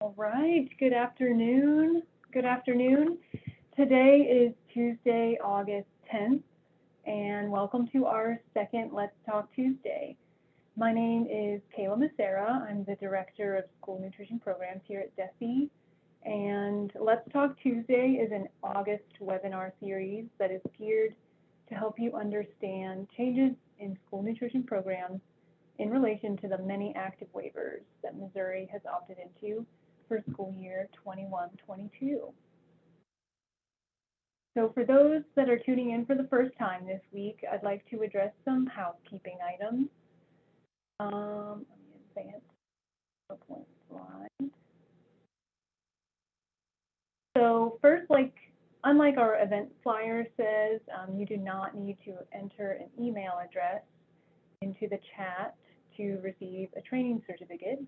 All right, good afternoon. Good afternoon. Today is Tuesday, August 10th, and welcome to our second Let's Talk Tuesday. My name is Kayla Macera. I'm the Director of School Nutrition Programs here at DESE, and Let's Talk Tuesday is an August webinar series that is geared to help you understand changes in school nutrition programs in relation to the many active waivers that Missouri has opted into for school year 21-22. So for those that are tuning in for the first time this week, I'd like to address some housekeeping items. Let me advance the point slide. So first, unlike our event flyer says, you do not need to enter an email address into the chat to receive a training certificate.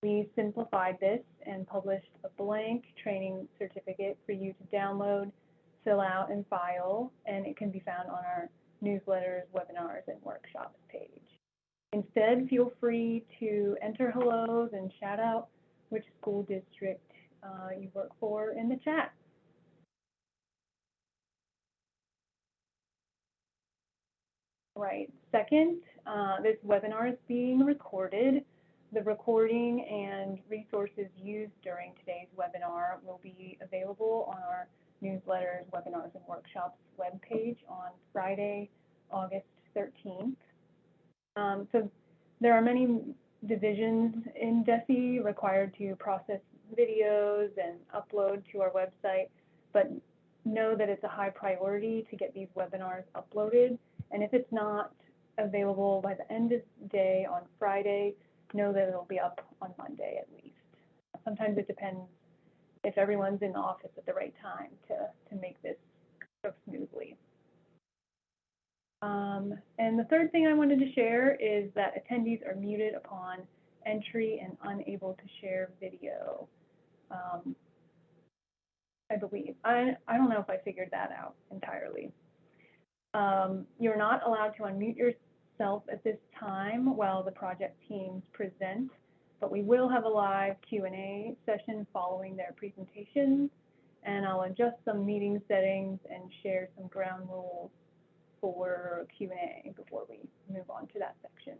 We simplified this and published a blank training certificate for you to download, fill out, and file, and it can be found on our newsletters, webinars, and workshops page. Instead, feel free to enter hellos and shout out which school district you work for in the chat. Right. Second, this webinar is being recorded. The recording and resources used during today's webinar will be available on our newsletters, webinars, and workshops webpage on Friday, August 13th. So there are many divisions in DESE required to process videos and upload to our website, but know that it's a high priority to get these webinars uploaded. And if it's not available by the end of the day on Friday, know that it'll be up on Monday at least. Sometimes it depends if everyone's in the office at the right time to make this go smoothly. And the third thing I wanted to share is that attendees are muted upon entry and unable to share video. I believe. I don't know if I figured that out entirely. You're not allowed to unmute yourself at this time while the project teams present, but we will have a live Q&A session following their presentations, and I'll adjust some meeting settings and share some ground rules for Q&A before we move on to that section.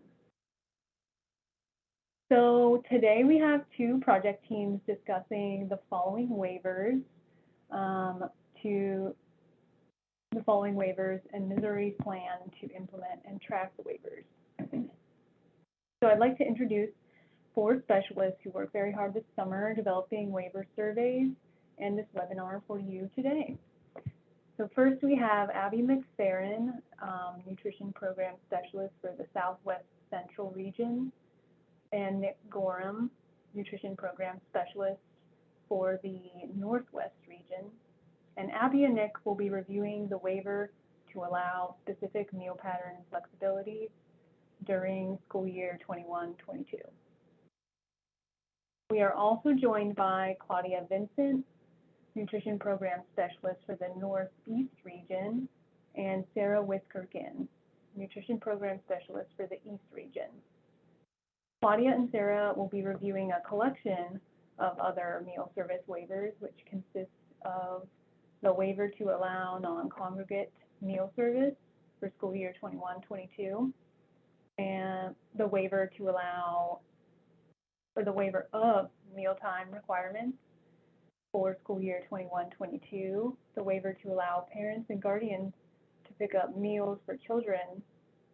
So today we have two project teams discussing the following waivers and Missouri's plan to implement and track the waivers. So I'd like to introduce four specialists who worked very hard this summer developing waiver surveys and this webinar for you today. So first we have Abby McFerrin, Nutrition Program Specialist for the Southwest Central Region, and Nick Gorham, Nutrition Program Specialist for the Northwest Region. And Abby and Nick will be reviewing the waiver to allow specific meal pattern flexibility during school year 21-22. We are also joined by Claudia Vincent, Nutrition Program Specialist for the Northeast Region, and Sarah Wiskerkin, Nutrition Program Specialist for the East Region. Claudia and Sarah will be reviewing a collection of other meal service waivers, which consists of the waiver to allow non-congregate meal service for school year 21-22, and the waiver to allow, or the waiver of mealtime requirements for school year 21-22, the waiver to allow parents and guardians to pick up meals for children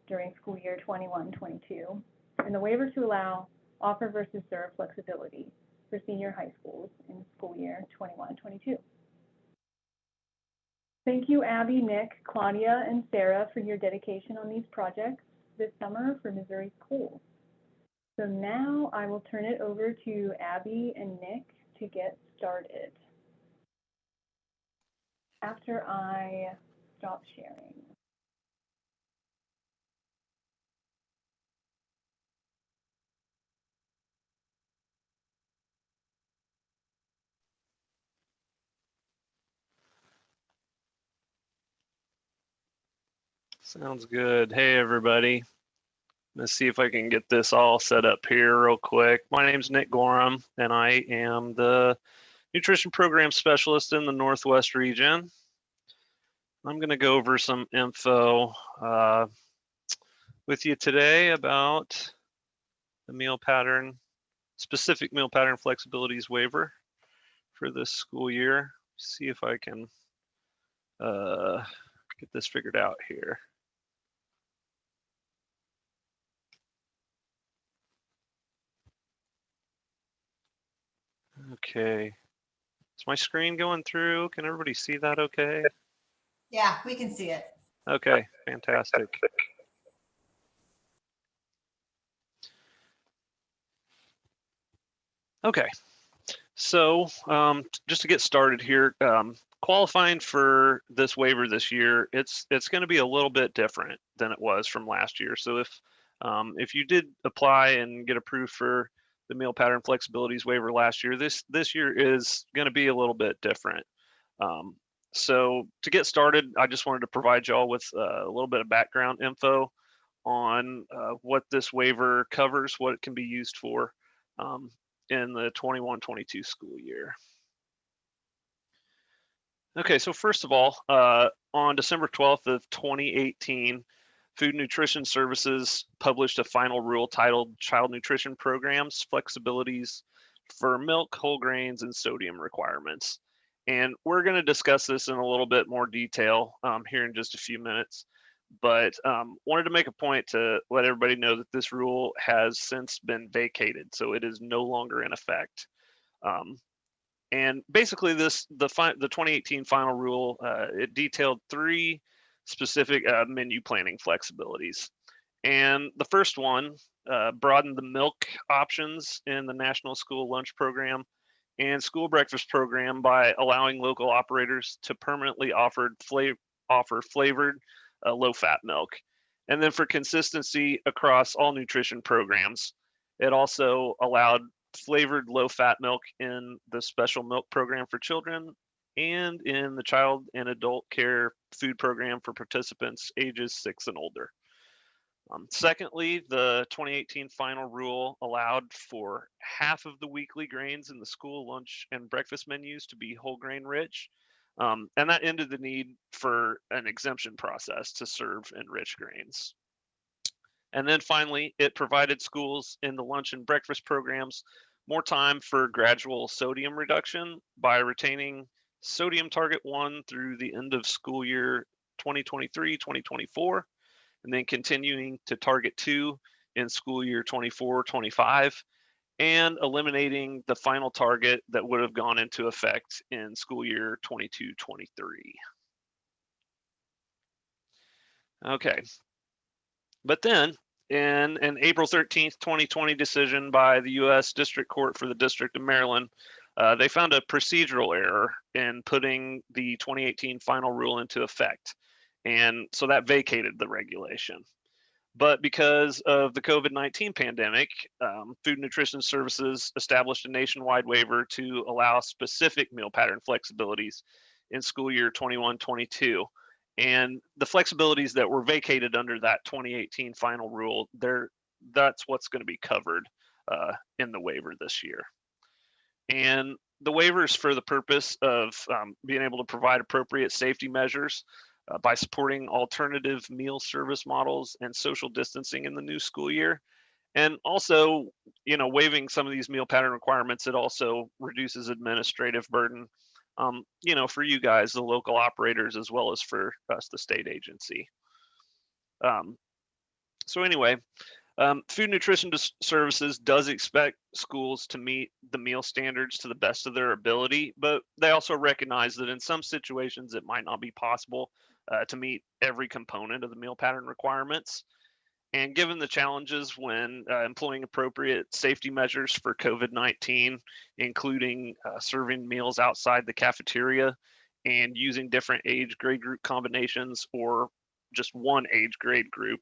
during school year 21-22, and the waiver to allow offer versus serve flexibility for senior high schools in school year 21-22. Thank you, Abby, Nick, Claudia, and Sarah for your dedication on these projects this summer for Missouri schools. So now I will turn it over to Abby and Nick to get started after I stop sharing. Sounds good. Hey, everybody. Let's see if I can get this all set up here real quick. My name's Nick Gorham, and I am the Nutrition Program Specialist in the Northwest region. I'm going to go over some info with you today about the specific meal pattern flexibilities waiver for this school year. See if I can get this figured out here. Okay. Is my screen going through? Can everybody see that okay? Yeah, we can see it. Okay, fantastic. Okay, so just to get started here, qualifying for this waiver this year, it's going to be a little bit different than it was from last year. So if you did apply and get approved for the meal pattern flexibilities waiver last year, this year is going to be a little bit different. So to get started, I just wanted to provide y'all with a little bit of background info on what this waiver covers, what it can be used for in the 21-22 school year. Okay, so first of all, on December 12th of 2018, Food and Nutrition Services published a final rule titled Child Nutrition Programs Flexibilities for Milk, Whole Grains, and Sodium Requirements. And we're going to discuss this in a little bit more detail here in just a few minutes. But wanted to make a point to let everybody know that this rule has since been vacated, so it is no longer in effect. And basically, the 2018 final rule it detailed 3 specific menu planning flexibilities, and the first one broadened the milk options in the National School Lunch Program and School Breakfast Program by allowing local operators to permanently offer flavored low-fat milk. And then for consistency across all nutrition programs, it also allowed flavored low-fat milk in the special milk program for children and in the child and adult care food program for participants ages 6 and older. Secondly, the 2018 final rule allowed for half of the weekly grains in the school lunch and breakfast menus to be whole grain rich. And that ended the need for an exemption process to serve enriched grains. And then finally, it provided schools in the lunch and breakfast programs more time for gradual sodium reduction by retaining sodium target 1 through the end of school year 2023-2024, and then continuing to target 2 in school year 24-25, and eliminating the final target that would have gone into effect in school year 22-23. Okay, but then in an April 13th, 2020 decision by the U.S. District Court for the District of Maryland, they found a procedural error in putting the 2018 final rule into effect. And so that vacated the regulation. But because of the COVID-19 pandemic, Food and Nutrition Services established a nationwide waiver to allow specific meal pattern flexibilities in school year 21-22. And the flexibilities that were vacated under that 2018 final rule, that's what's going to be covered in the waiver this year. And the waiver is for the purpose of being able to provide appropriate safety measures by supporting alternative meal service models and social distancing in the new school year. And also, waiving some of these meal pattern requirements, it also reduces administrative burden, for you guys, the local operators, as well as for us, the state agency. So anyway, Food Nutrition Services does expect schools to meet the meal standards to the best of their ability, but they also recognize that in some situations it might not be possible to meet every component of the meal pattern requirements. And given the challenges when employing appropriate safety measures for COVID-19, including serving meals outside the cafeteria and using different age grade group combinations or just one age grade group,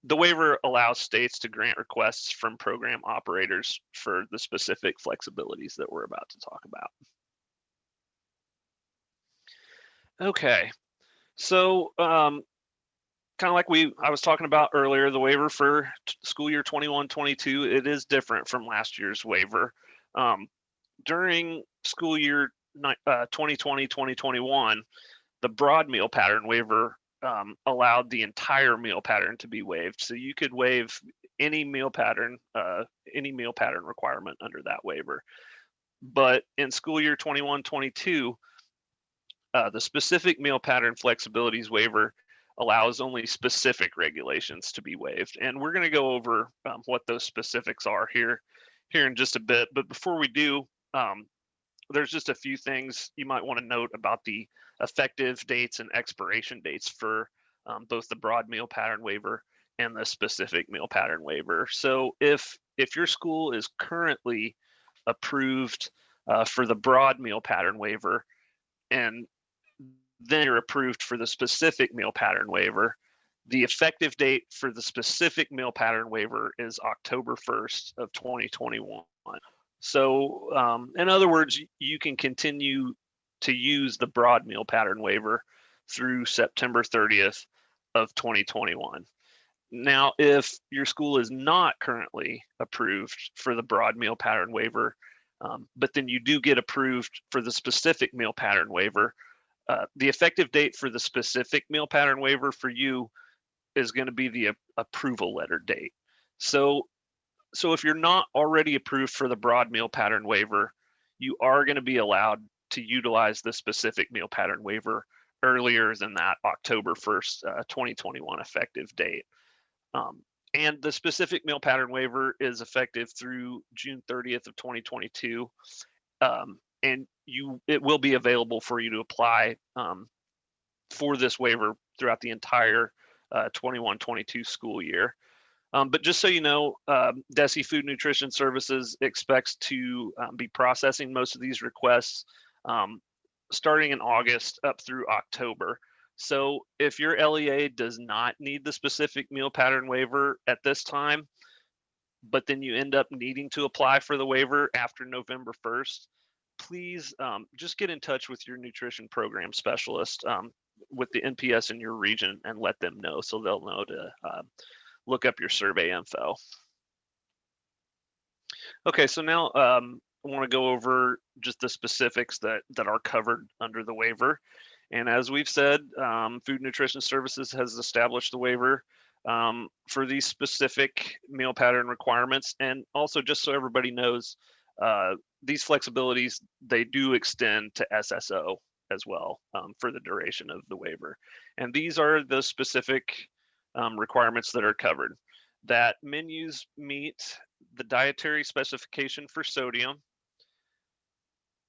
the waiver allows states to grant requests from program operators for the specific flexibilities that we're about to talk about. Okay, so kind of like I was talking about earlier, the waiver for school year 21-22, it is different from last year's waiver. During school year 2020-2021, the broad meal pattern waiver allowed the entire meal pattern to be waived. So you could waive any meal pattern requirement under that waiver. But in school year 21-22, the specific meal pattern flexibilities waiver allows only specific regulations to be waived. And we're going to go over what those specifics are here in just a bit. But before we do, there's just a few things you might want to note about the effective dates and expiration dates for both the broad meal pattern waiver and the specific meal pattern waiver. So if your school is currently approved for the broad meal pattern waiver, and then you're approved for the specific meal pattern waiver, the effective date for the specific meal pattern waiver is October 1st of 2021. So in other words, you can continue to use the broad meal pattern waiver through September 30th of 2021. Now, if your school is not currently approved for the broad meal pattern waiver, but then you do get approved for the specific meal pattern waiver, the effective date for the specific meal pattern waiver for you is going to be the approval letter date. So if you're not already approved for the broad meal pattern waiver, you are going to be allowed to utilize the specific meal pattern waiver earlier than that October 1st, 2021 effective date. And the specific meal pattern waiver is effective through June 30th of 2022. And it will be available for you to apply for this waiver throughout the entire 21-22 school year. But just so you know, DESE Food Nutrition Services expects to be processing most of these requests starting in August up through October. So if your LEA does not need the specific meal pattern waiver at this time, but then you end up needing to apply for the waiver after November 1st, please just get in touch with your nutrition program specialist with the NPS in your region and let them know, so they'll know to look up your survey info. Okay, so now I want to go over just the specifics that are covered under the waiver. And as we've said, Food Nutrition Services has established the waiver for these specific meal pattern requirements. And also, just so everybody knows, these flexibilities, they do extend to SSO as well for the duration of the waiver. And these are the specific requirements that are covered: that menus meet the dietary specification for sodium,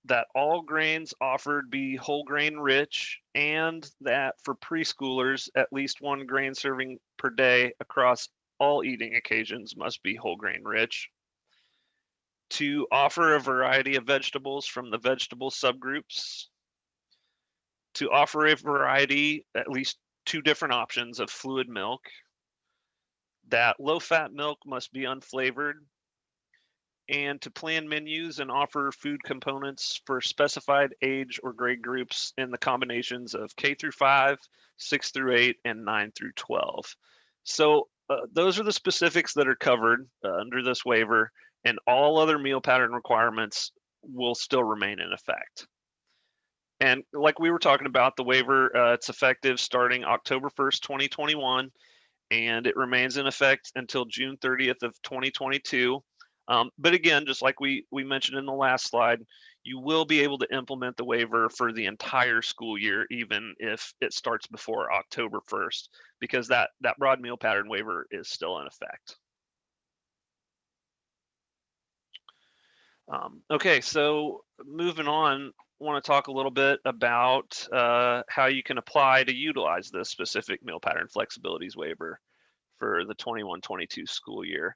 that all grains offered be whole grain rich, and that for preschoolers, at least one grain serving per day across all eating occasions must be whole grain rich, to offer a variety of vegetables from the vegetable subgroups, to offer a variety, at least 2 different options of fluid milk, that low-fat milk must be unflavored, and to plan menus and offer food components for specified age or grade groups in the combinations of K through 5, 6 through 8, and 9 through 12. So those are the specifics that are covered under this waiver, and all other meal pattern requirements will still remain in effect. And like we were talking about, the waiver, it's effective starting October 1st, 2021, and it remains in effect until June 30th of 2022. But again, just like we mentioned in the last slide, you will be able to implement the waiver for the entire school year, even if it starts before October 1st, because that broad meal pattern waiver is still in effect. Okay, so moving on, I want to talk a little bit about how you can apply to utilize this specific meal pattern flexibilities waiver for the 21-22 school year.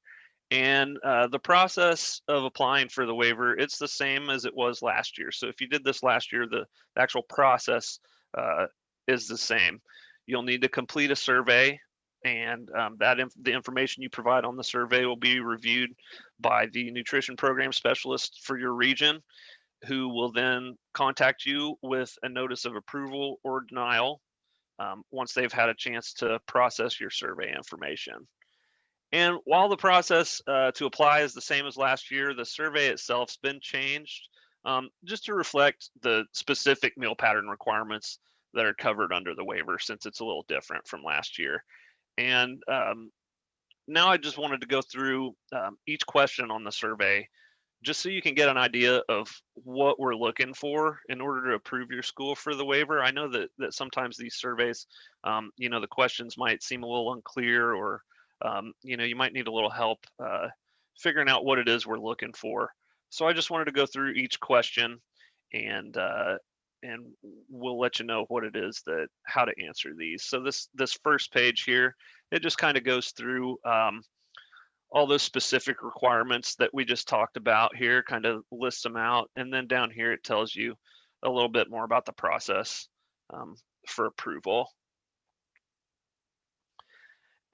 And the process of applying for the waiver, it's the same as it was last year. So if you did this last year, the actual process is the same. You'll need to complete a survey, and the information you provide on the survey will be reviewed by the nutrition program specialist for your region, who will then contact you with a notice of approval or denial once they've had a chance to process your survey information. And while the process to apply is the same as last year, the survey itself's been changed just to reflect the specific meal pattern requirements that are covered under the waiver, since it's a little different from last year. And now I just wanted to go through each question on the survey, just so you can get an idea of what we're looking for in order to approve your school for the waiver. I know that sometimes these surveys, the questions might seem a little unclear, or you might need a little help figuring out what it is we're looking for. So I just wanted to go through each question, and we'll let you know what it is how to answer these. So this first page here, it just kind of goes through all those specific requirements that we just talked about here, kind of lists them out. And then down here, it tells you a little bit more about the process for approval.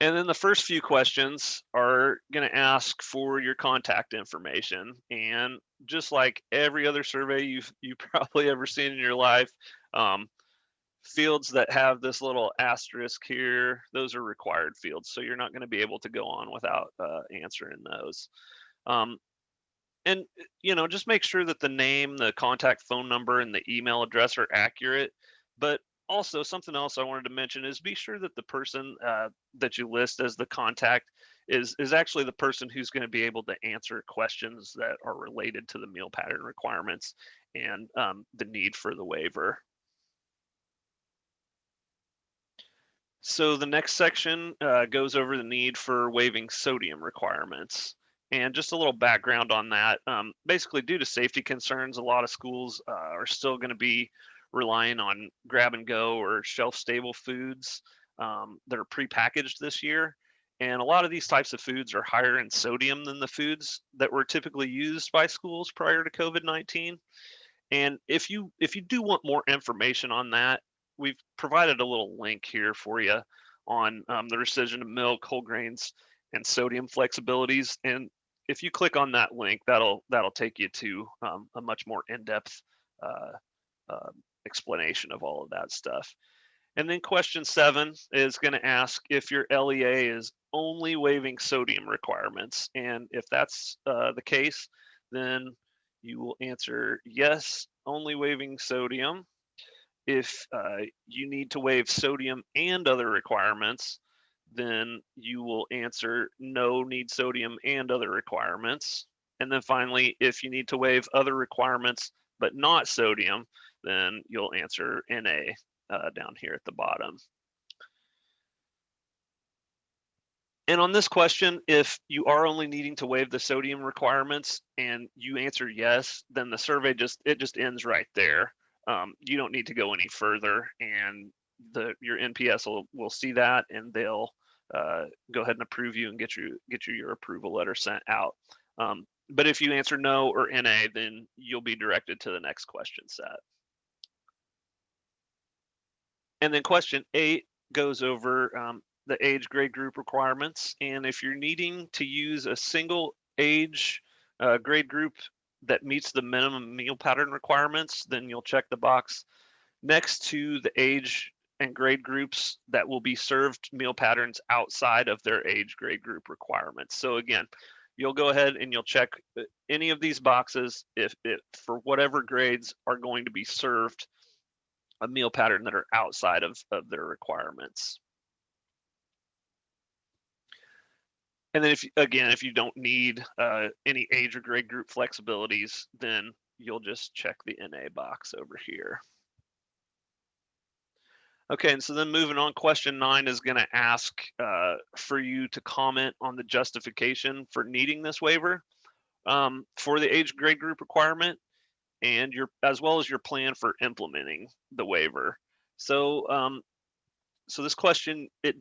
And then the first few questions are going to ask for your contact information. And just like every other survey you've probably ever seen in your life, fields that have this little asterisk here, those are required fields. So you're not going to be able to go on without answering those. And just make sure that the name, the contact phone number, and the email address are accurate. But also, something else I wanted to mention is be sure that the person that you list as the contact is actually the person who's going to be able to answer questions that are related to the meal pattern requirements and the need for the waiver. So the next section goes over the need for waiving sodium requirements. And just a little background on that. Basically, due to safety concerns, a lot of schools are still going to be relying on grab and go or shelf stable foods that are prepackaged this year. And a lot of these types of foods are higher in sodium than the foods that were typically used by schools prior to COVID-19. And if you do want more information on that, we've provided a little link here for you on the rescission of milk, whole grains, and sodium flexibilities. And if you click on that link, that'll take you to a much more in-depth explanation of all of that stuff. And then question 7 is going to ask if your LEA is only waiving sodium requirements. And if that's the case, then you will answer yes, only waiving sodium. If you need to waive sodium and other requirements, then you will answer no, need sodium and other requirements. And then finally, if you need to waive other requirements but not sodium, then you'll answer NA down here at the bottom. And on this question, if you are only needing to waive the sodium requirements and you answer yes, then the survey just ends right there. You don't need to go any further, and your NPS will see that, and they'll go ahead and approve you and get you your approval letter sent out. But if you answer no or NA, then you'll be directed to the next question set. And then question 8 goes over the age grade group requirements. And if you're needing to use a single age grade group that meets the minimum meal pattern requirements, then you'll check the box next to the age and grade groups that will be served meal patterns outside of their age grade group requirements. So again, you'll go ahead and you'll check any of these boxes if for whatever grades are going to be served a meal pattern that are outside of their requirements. And then if you don't need any age or grade group flexibilities, then you'll just check the NA box over here. Okay, and so then moving on, question 9 is going to ask for you to comment on the justification for needing this waiver for the age grade group requirement, and as well as your plan for implementing the waiver. So so this question, it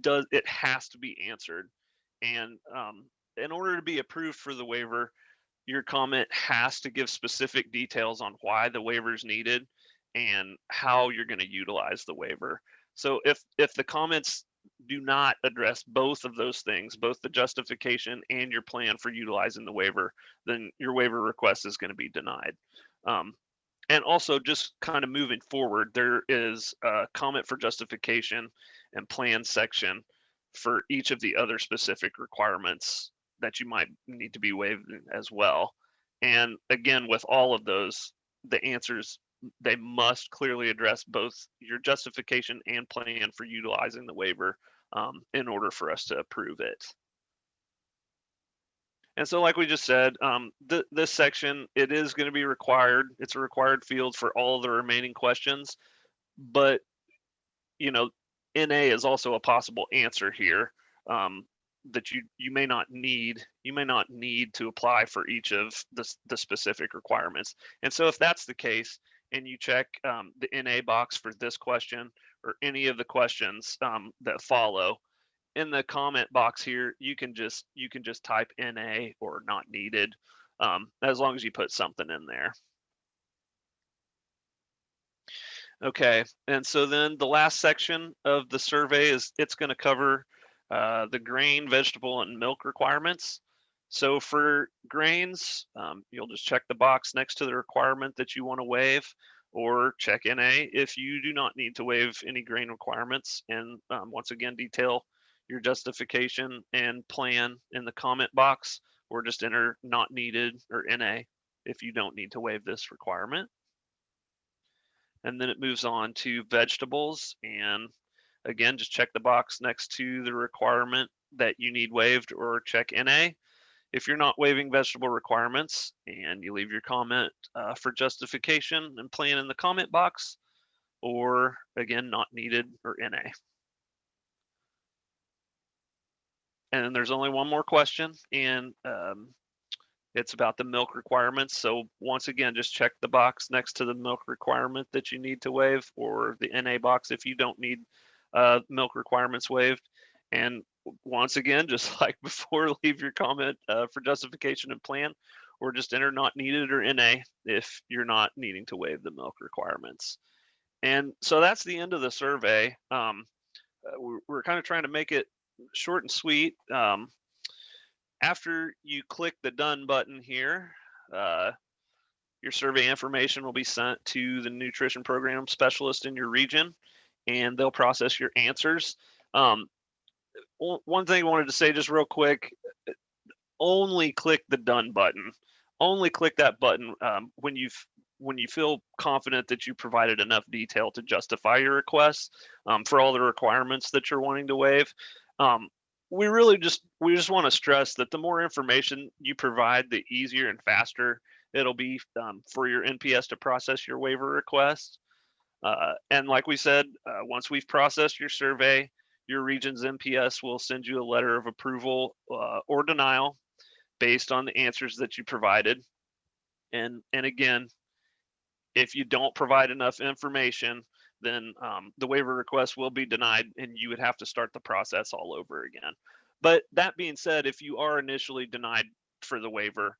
has to be answered. And in order to be approved for the waiver, your comment has to give specific details on why the waiver is needed and how you're going to utilize the waiver. So if the comments do not address both of those things, both the justification and your plan for utilizing the waiver, then your waiver request is going to be denied. And also just kind of moving forward, there is a comment for justification and plan section for each of the other specific requirements that you might need to be waived as well. And again, with all of those, the answers, they must clearly address both your justification and plan for utilizing the waiver in order for us to approve it. And so like we just said, this section, it is going to be required. It's a required field for all the remaining questions, but you know, NA is also a possible answer here that you may not need. You may not need to apply for each of the specific requirements. And so if that's the case, and you check the NA box for this question or any of the questions that follow, in the comment box here, you can just type NA or not needed, as long as you put something in there. Okay, and so then the last section of the survey it's going to cover the grain, vegetable, and milk requirements. So for grains, you'll just check the box next to the requirement that you want to waive, or check NA if you do not need to waive any grain requirements. And once again, detail your justification and plan in the comment box, or just enter not needed or NA if you don't need to waive this requirement. And then it moves on to vegetables. And again, just check the box next to the requirement that you need waived, or check NA if you're not waiving vegetable requirements, and you leave your comment for justification and plan in the comment box, or again, not needed or NA. And then there's only one more question, and it's about the milk requirements. So once again, just check the box next to the milk requirement that you need to waive, or the NA box if you don't need milk requirements waived. And once again, just like before, leave your comment for justification and plan, or just enter not needed or NA if you're not needing to waive the milk requirements. And so that's the end of the survey. We're kind of trying to make it short and sweet. After you click the done button here, your survey information will be sent to the nutrition program specialist in your region, and they'll process your answers. One thing I wanted to say just real quick, only click the done button. Only click that button when you feel confident that you provided enough detail to justify your request for all the requirements that you're wanting to waive. We just want to stress that the more information you provide, the easier and faster it'll be for your NPS to process your waiver request. And like we said, once we've processed your survey, your region's NPS will send you a letter of approval or denial based on the answers that you provided. And again, if you don't provide enough information, then the waiver request will be denied, and you would have to start the process all over again. But that being said, if you are initially denied for the waiver,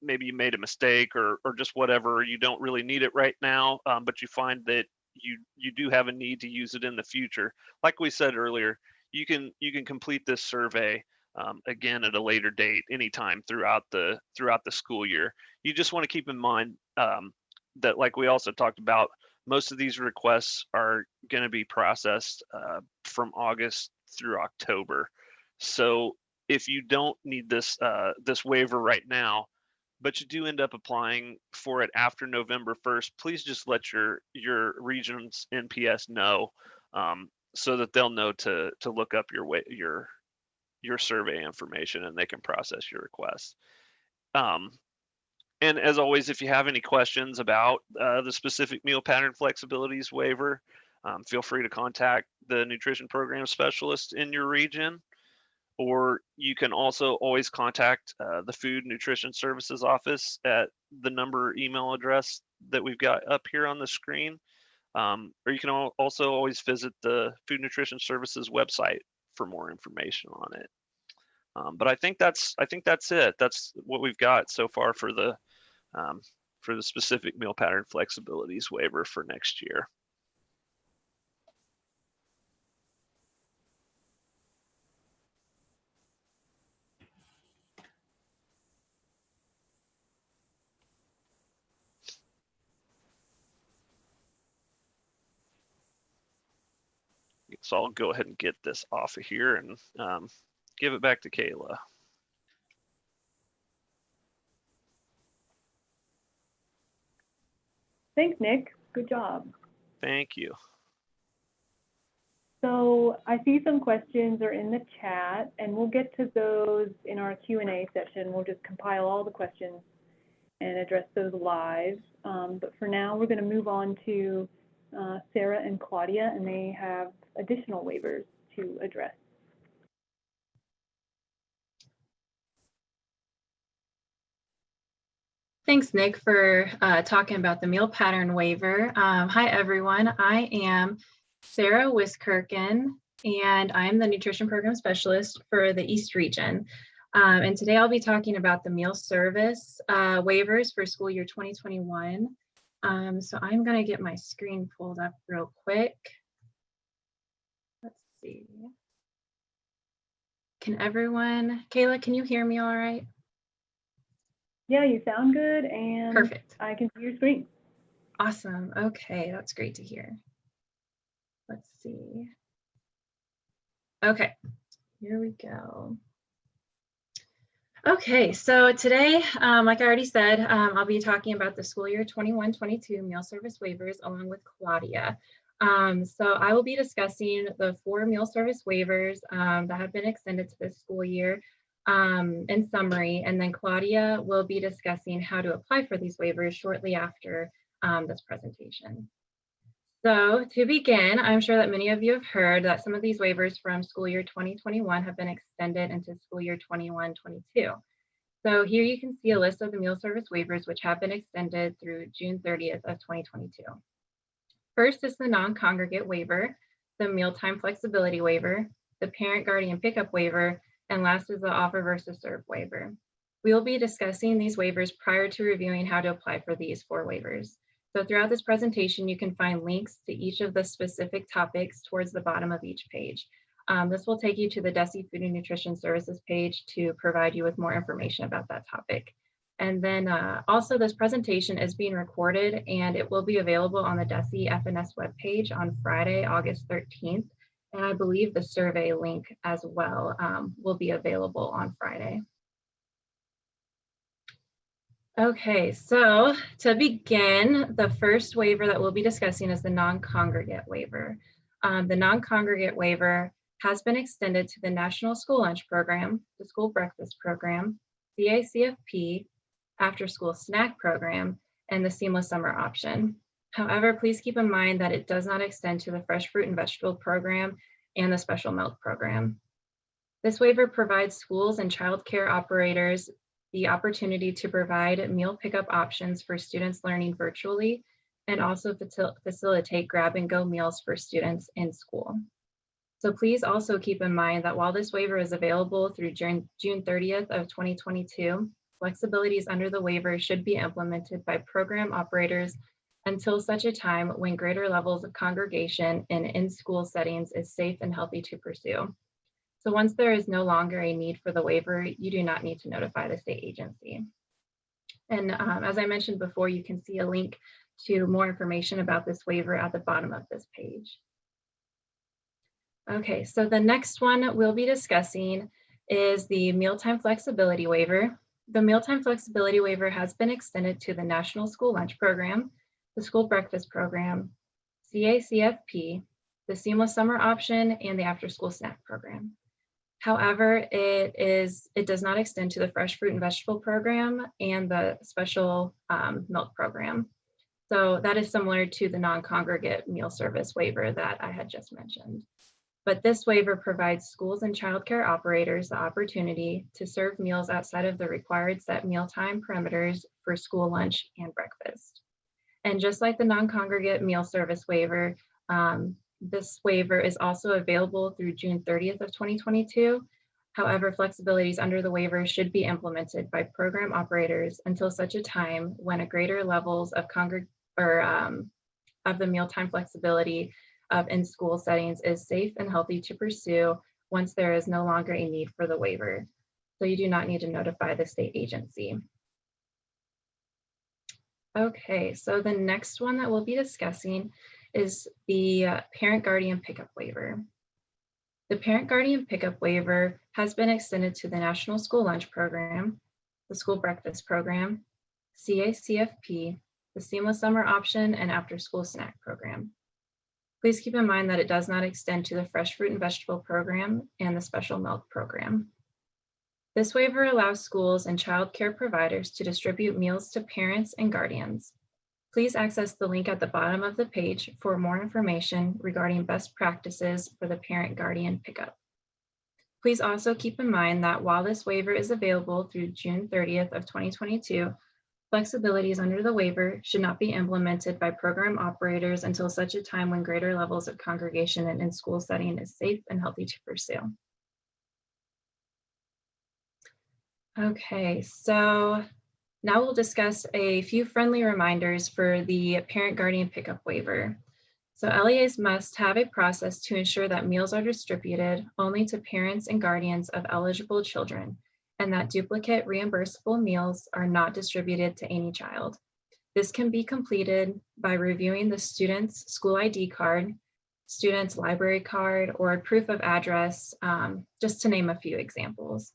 maybe you made a mistake or just whatever, you don't really need it right now, but you find that you do have a need to use it in the future. Like we said earlier, you can complete this survey again at a later date, anytime throughout the school year. You just want to keep in mind that, like we also talked about, most of these requests are going to be processed from August through October. So if you don't need this waiver right now, but you do end up applying for it after November 1st, please just let your region's NPS know, so that they'll know to look up your survey information, and they can process your request. And as always, if you have any questions about the specific meal pattern flexibilities waiver, feel free to contact the nutrition program specialist in your region, or you can also always contact the Food Nutrition Services office at the number or email address that we've got up here on the screen. Or you can also always visit the Food Nutrition Services website for more information on it. But I think that's it. That's what we've got so far for the specific meal pattern flexibilities waiver for next year. So I'll go ahead and get this off of here and give it back to Kayla. Thanks, Nick. Good job. Thank you. So I see some questions are in the chat, and we'll get to those in our Q&A session. We'll just compile all the questions and address those live. But for now, we're going to move on to Sarah and Claudia, and they have additional waivers to address. Thanks, Nick, for talking about the meal pattern waiver. Hi, everyone. I am Sarah Wiskirchen, and I'm the Nutrition Program Specialist for the East Region. And today I'll be talking about the meal service waivers for school year 2021. So I'm going to get my screen pulled up real quick. Let's see. Can everyone, Kayla, can you hear me all right? Yeah, you sound good, and Perfect. I can see your screen. Awesome. Okay, that's great to hear. Let's see. Okay, here we go. Okay, so today, like I already said, I'll be talking about the school year 21-22 meal service waivers along with Claudia. So I will be discussing the 4 meal service waivers that have been extended to this school year in summary, and then Claudia will be discussing how to apply for these waivers shortly after this presentation. So to begin, I'm sure that many of you have heard that some of these waivers from school year 2021 have been extended into school year 21-22. So here you can see a list of the meal service waivers which have been extended through June 30th of 2022. First is the non-congregate waiver, the mealtime flexibility waiver, the parent guardian pickup waiver, and last is the offer versus serve waiver. We will be discussing these waivers prior to reviewing how to apply for these 4 waivers. So throughout this presentation, you can find links to each of the specific topics towards the bottom of each page. This will take you to the DESE Food and Nutrition Services page to provide you with more information about that topic. And then also this presentation is being recorded and it will be available on the DESE FNS webpage on Friday, August 13th. And I believe the survey link as well will be available on Friday. Okay, so to begin, the first waiver that we'll be discussing is the non-congregate waiver. The non-congregate waiver has been extended to the National School Lunch Program, the School Breakfast Program, the CACFP, After School Snack Program, and the Seamless Summer Option. However, please keep in mind that it does not extend to the Fresh Fruit and Vegetable Program and the Special Milk Program. This waiver provides schools and childcare operators the opportunity to provide meal pickup options for students learning virtually and also facilitate grab-and-go meals for students in school. So please also keep in mind that while this waiver is available through June 30th of 2022, flexibilities under the waiver should be implemented by program operators until such a time when greater levels of congregation in in-school settings is safe and healthy to pursue. So once there is no longer a need for the waiver, you do not need to notify the state agency. And as I mentioned before, you can see a link to more information about this waiver at the bottom of this page. Okay, so the next one we'll be discussing is the mealtime flexibility waiver. The mealtime flexibility waiver has been extended to the National School Lunch Program, the School Breakfast Program, CACFP, the Seamless Summer Option, and the After School Snack Program. However, it does not extend to the Fresh Fruit and Vegetable Program and the Special Milk Program. So that is similar to the non-congregate meal service waiver that I had just mentioned. But this waiver provides schools and childcare operators the opportunity to serve meals outside of the required set mealtime parameters for school lunch and breakfast. And just like the non-congregate meal service waiver, this waiver is also available through June 30th of 2022. However, flexibilities under the waiver should be implemented by program operators until such a time when a greater levels of the mealtime flexibility of in-school settings is safe and healthy to pursue once there is no longer a need for the waiver. So you do not need to notify the state agency. Okay, so the next one that we'll be discussing is the parent guardian pickup waiver. The Parent Guardian Pickup Waiver has been extended to the National School Lunch Program, the School Breakfast Program, CACFP, the Seamless Summer Option, and After School Snack Program. Please keep in mind that it does not extend to the Fresh Fruit and Vegetable Program and the Special Milk Program. This waiver allows schools and child care providers to distribute meals to parents and guardians. Please access the link at the bottom of the page for more information regarding best practices for the parent guardian pickup. Please also keep in mind that while this waiver is available through June 30th of 2022, flexibilities under the waiver should not be implemented by program operators until such a time when greater levels of congregation and in-school setting is safe and healthy to pursue. Okay, so now we'll discuss a few friendly reminders for the parent guardian pickup waiver. So LEAs must have a process to ensure that meals are distributed only to parents and guardians of eligible children, and that duplicate reimbursable meals are not distributed to any child. This can be completed by reviewing the student's school ID card, student's library card, or proof of address, just to name a few examples.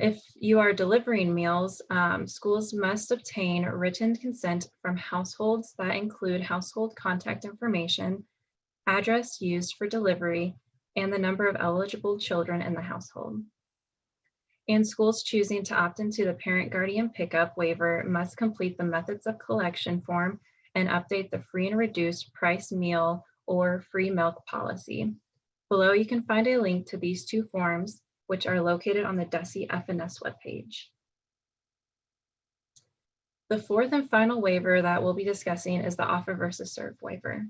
If you are delivering meals, schools must obtain written consent from households that include household contact information, address used for delivery, and the number of eligible children in the household. And schools choosing to opt into the parent guardian pickup waiver must complete the methods of collection form and update the free and reduced price meal or free milk policy. Below, you can find a link to these two forms, which are located on the DESE FNS webpage. The fourth and final waiver that we'll be discussing is the offer versus serve waiver.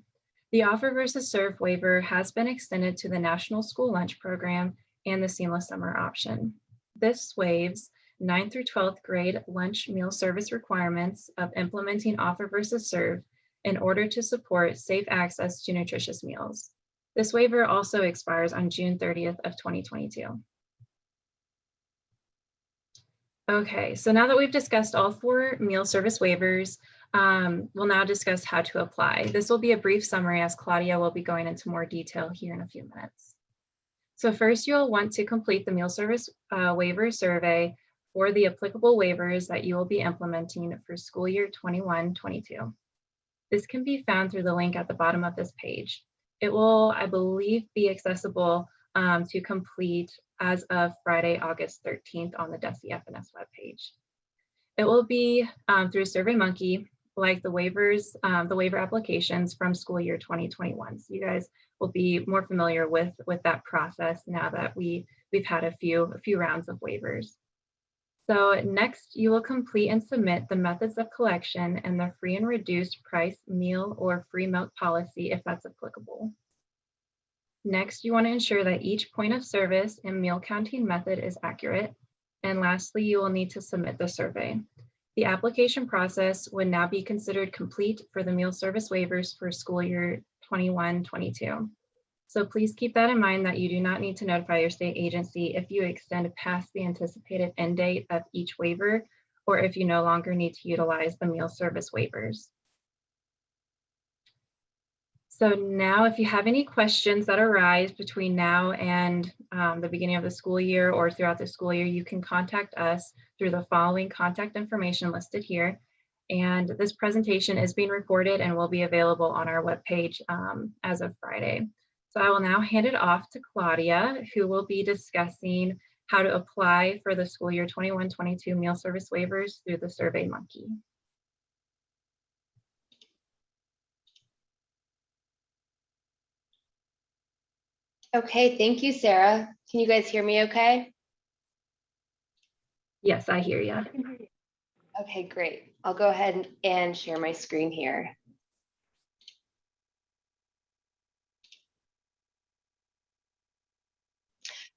The offer versus serve waiver has been extended to the National School Lunch Program and the Seamless Summer Option. This waives 9th through 12th grade lunch meal service requirements of implementing offer versus serve in order to support safe access to nutritious meals. This waiver also expires on June 30th of 2022. Okay, so now that we've discussed all 4 meal service waivers, we'll now discuss how to apply. This will be a brief summary as Claudia will be going into more detail here in a few minutes. So first, you'll want to complete the meal service waiver survey for the applicable waivers that you will be implementing for school year 21-22. This can be found through the link at the bottom of this page. It will, I believe, be accessible to complete as of Friday, August 13th on the DESE FNS webpage. It will be through SurveyMonkey, like the waivers, the waiver applications from school year 2021. So you guys will be more familiar with that process now that we've had a few rounds of waivers. So next, you will complete and submit the methods of collection and the free and reduced price meal or free milk policy if that's applicable. Next, you want to ensure that each point of service and meal counting method is accurate. And lastly, you will need to submit the survey. The application process would now be considered complete for the meal service waivers for school year 21-22. So please keep that in mind that you do not need to notify your state agency if you extend past the anticipated end date of each waiver, or if you no longer need to utilize the meal service waivers. So now if you have any questions that arise between now and the beginning of the school year or throughout the school year, you can contact us through the following contact information listed here. And this presentation is being recorded and will be available on our webpage as of Friday. So I will now hand it off to Claudia, who will be discussing how to apply for the school year 21-22 meal service waivers through the SurveyMonkey. Okay, thank you, Sarah. Can you guys hear me okay? Yes, I hear you. Okay, great. I'll go ahead and share my screen here.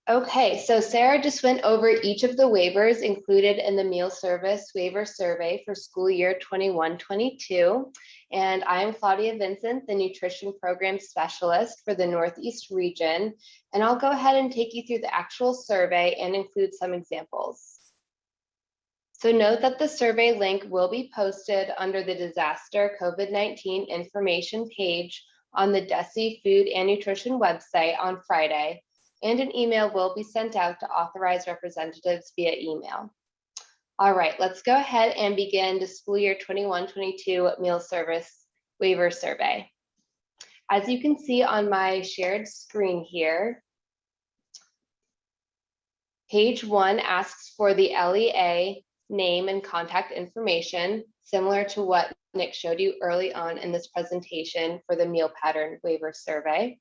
Okay, so Sarah just went over each of the waivers included in the meal service waiver survey for school year 21-22. And I'm Claudia Vincent, the nutrition program specialist for the Northeast region. And I'll go ahead and take you through the actual survey and include some examples. So note that the survey link will be posted under the disaster COVID-19 information page on the DESE Food and Nutrition website on Friday, and an email will be sent out to authorized representatives via email. All right, let's go ahead and begin the school year 21-22 meal service waiver survey. As you can see on my shared screen here, page 1 asks for the LEA name and contact information, similar to what Nick showed you early on in this presentation for the meal pattern waiver survey.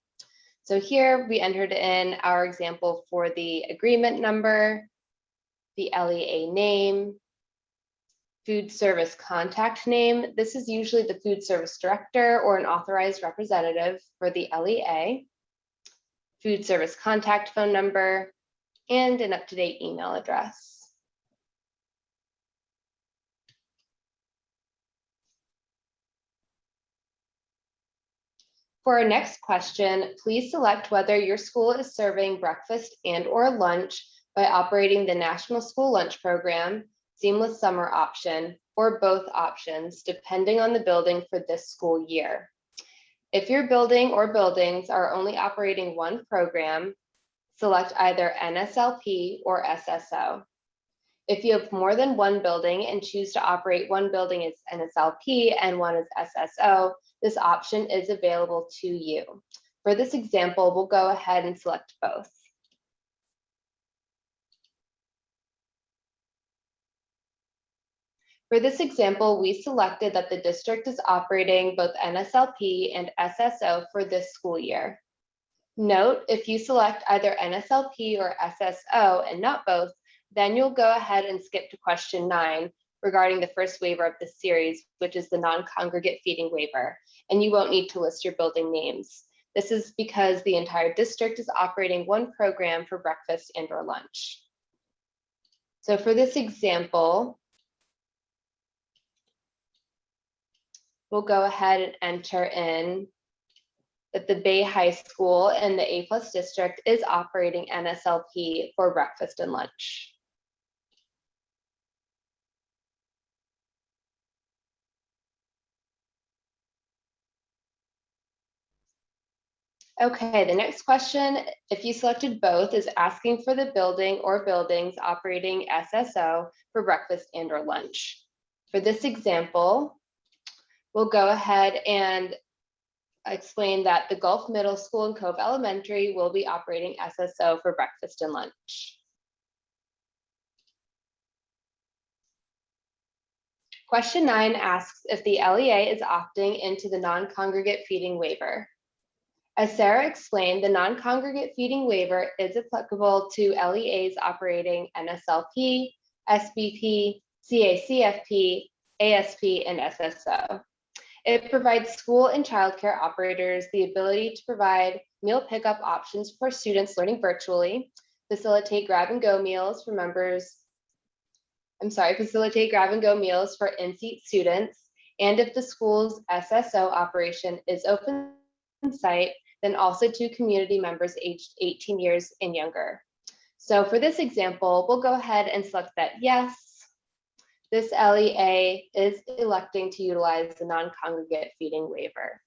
So here we entered in our example for the agreement number, the LEA name, food service contact name. This is usually the food service director or an authorized representative for the LEA, food service contact phone number, and an up-to-date email address. For our next question, please select whether your school is serving breakfast and/or lunch by operating the National School Lunch Program, Seamless Summer option, or both options, depending on the building for this school year. If your building or buildings are only operating one program, select either NSLP or SSO. If you have more than one building and choose to operate one building as NSLP and one as SSO, this option is available to you. For this example, we'll go ahead and select both. For this example, we selected that the district is operating both NSLP and SSO for this school year. Note, if you select either NSLP or SSO and not both, then you'll go ahead and skip to question 9 regarding the first waiver of this series, which is the non-congregate feeding waiver, and you won't need to list your building names. This is because the entire district is operating one program for breakfast and/or lunch. So for this example, we'll go ahead and enter in that the Bay High School and the A+ district is operating NSLP for breakfast and lunch. Okay, the next question, if you selected both, is asking for the building or buildings operating SSO for breakfast and/or lunch. For this example, we'll go ahead and explain that the Gulf Middle School and Cove Elementary will be operating SSO for breakfast and lunch. Question 9 asks if the LEA is opting into the non-congregate feeding waiver. As Sarah explained, the non-congregate feeding waiver is applicable to LEAs operating NSLP, SBP, CACFP, ASP, and SSO. It provides school and childcare operators the ability to provide meal pickup options for students learning virtually, facilitate grab-and-go meals for in-seat students, and if the school's SSO operation is open site, then also to community members aged 18 years and younger. So for this example, we'll go ahead and select that yes. This LEA is electing to utilize the non-congregate feeding waiver.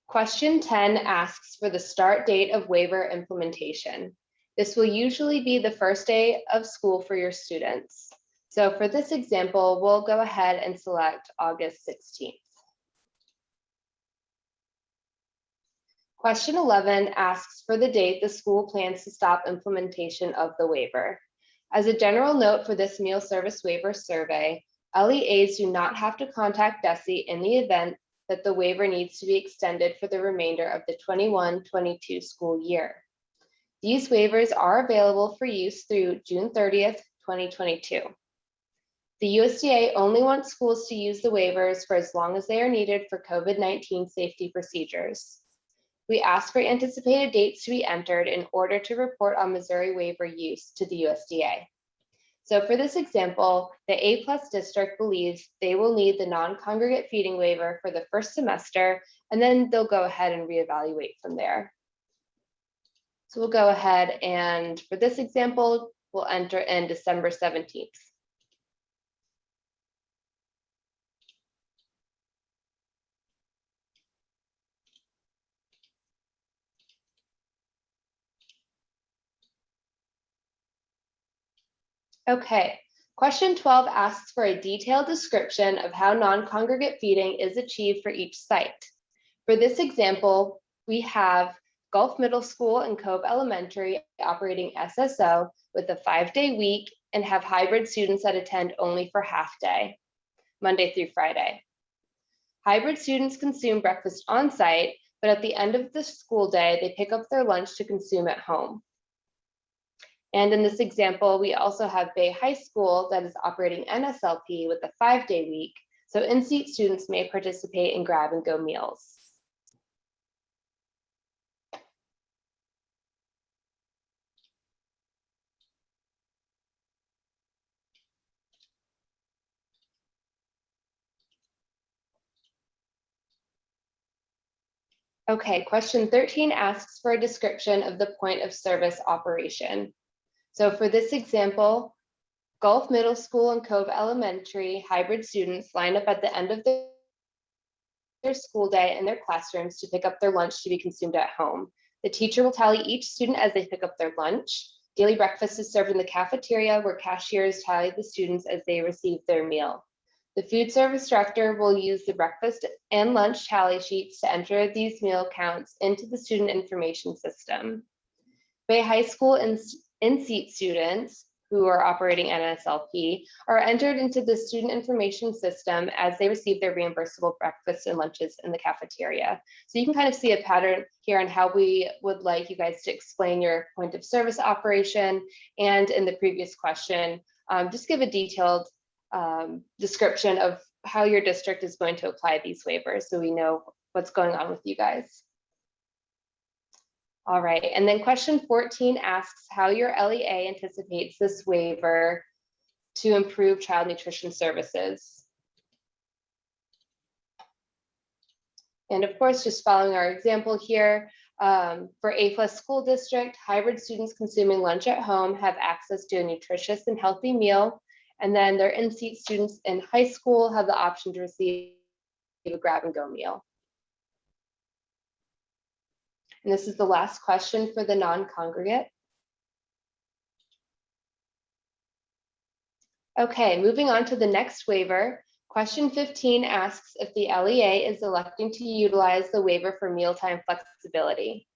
Question 10 asks for the start date of waiver implementation. This will usually be the first day of school for your students. So for this example, we'll go ahead and select August 16th. Question 11 asks for the date the school plans to stop implementation of the waiver. As a general note for this meal service waiver survey, LEAs do not have to contact DESE in the event that the waiver needs to be extended for the remainder of the 21-22 school year. These waivers are available for use through June 30th, 2022. The USDA only wants schools to use the waivers for as long as they are needed for COVID-19 safety procedures. We ask for anticipated dates to be entered in order to report on Missouri waiver use to the USDA. So for this example, the A+ district believes they will need the non-congregate feeding waiver for the first semester, and then they'll go ahead and reevaluate from there. So we'll go ahead and for this example, we'll enter in December 17th. Okay, question 12 asks for a detailed description of how non-congregate feeding is achieved for each site. For this example, we have Gulf Middle School and Cove Elementary operating SSO with a 5-day week and have hybrid students that attend only for half day, Monday through Friday. Hybrid students consume breakfast on site, but at the end of the school day, they pick up their lunch to consume at home. And in this example, we also have Bay High School that is operating NSLP with a 5-day week. So in-seat students may participate in grab and go meals. Okay, question 13 asks for a description of the point of service operation. So for this example, Gulf Middle School and Cove Elementary hybrid students line up at the end of their school day in their classrooms to pick up their lunch to be consumed at home. The teacher will tally each student as they pick up their lunch. Daily breakfast is served in the cafeteria where cashiers tally the students as they receive their meal. The food service director will use the breakfast and lunch tally sheets to enter these meal counts into the student information system. Bay High School in-seat students who are operating NSLP are entered into the student information system as they receive their reimbursable breakfast and lunches in the cafeteria. So you can kind of see a pattern here on how we would like you guys to explain your point of service operation. And in the previous question, just give a detailed description of how your district is going to apply these waivers so we know what's going on with you guys. All right, and then question 14 asks how your LEA anticipates this waiver to improve child nutrition services. And of course, just following our example here, for A+ school district, hybrid students consuming lunch at home have access to a nutritious and healthy meal. And then their in-seat students in high school have the option to receive a grab and go meal. And this is the last question for the non-congregate. Okay, moving on to the next waiver. Question 15 asks if the LEA is electing to utilize the waiver for mealtime flexibility.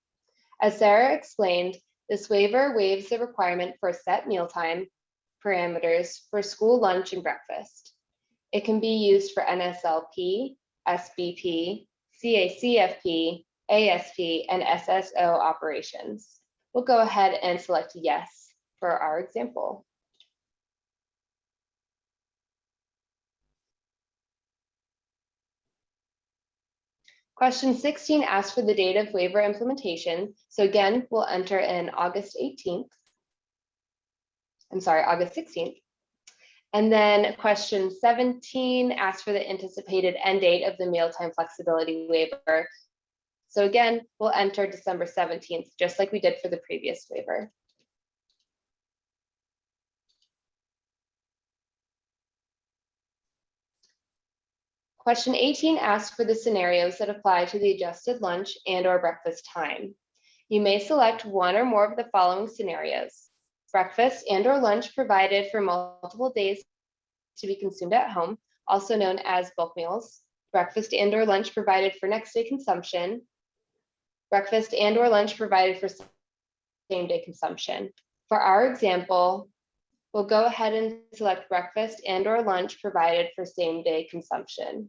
As Sarah explained, this waiver waives the requirement for set mealtime parameters for school lunch and breakfast. It can be used for NSLP, SBP, CACFP, ASP, and SSO operations. We'll go ahead and select yes for our example. Question 16 asks for the date of waiver implementation. So again, we'll enter in August 16th. I'm sorry, August 16th. And then question 17 asks for the anticipated end date of the mealtime flexibility waiver. So again, we'll enter December 17th, just like we did for the previous waiver. Question 18 asks for the scenarios that apply to the adjusted lunch and/or breakfast time. You may select one or more of the following scenarios: breakfast and/or lunch provided for multiple days to be consumed at home, also known as bulk meals; breakfast and/or lunch provided for next day consumption; breakfast and/or lunch provided for same-day consumption. For our example, we'll go ahead and select breakfast and/or lunch provided for same-day consumption.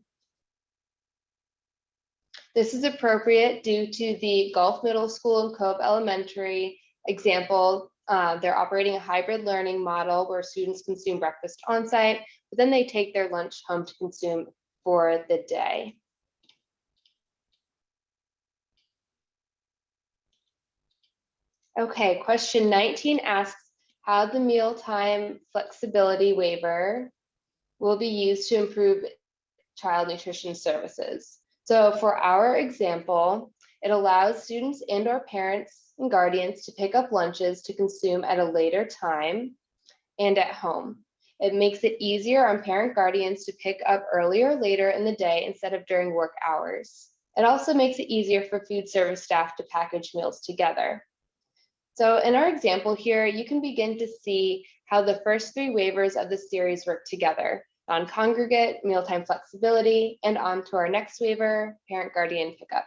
This is appropriate due to the Gulf Middle School and Cove Elementary example. They're operating a hybrid learning model where students consume breakfast on-site, but then they take their lunch home to consume for the day. Okay, question 19 asks how the mealtime flexibility waiver will be used to improve child nutrition services. So for our example, it allows students and/or parents and guardians to pick up lunches to consume at a later time and at home. It makes it easier on parent guardians to pick up earlier or later in the day instead of during work hours. It also makes it easier for food service staff to package meals together. So in our example here, you can begin to see how the first three waivers of the series work together: non-congregate, mealtime flexibility, and on to our next waiver, parent-guardian pickup.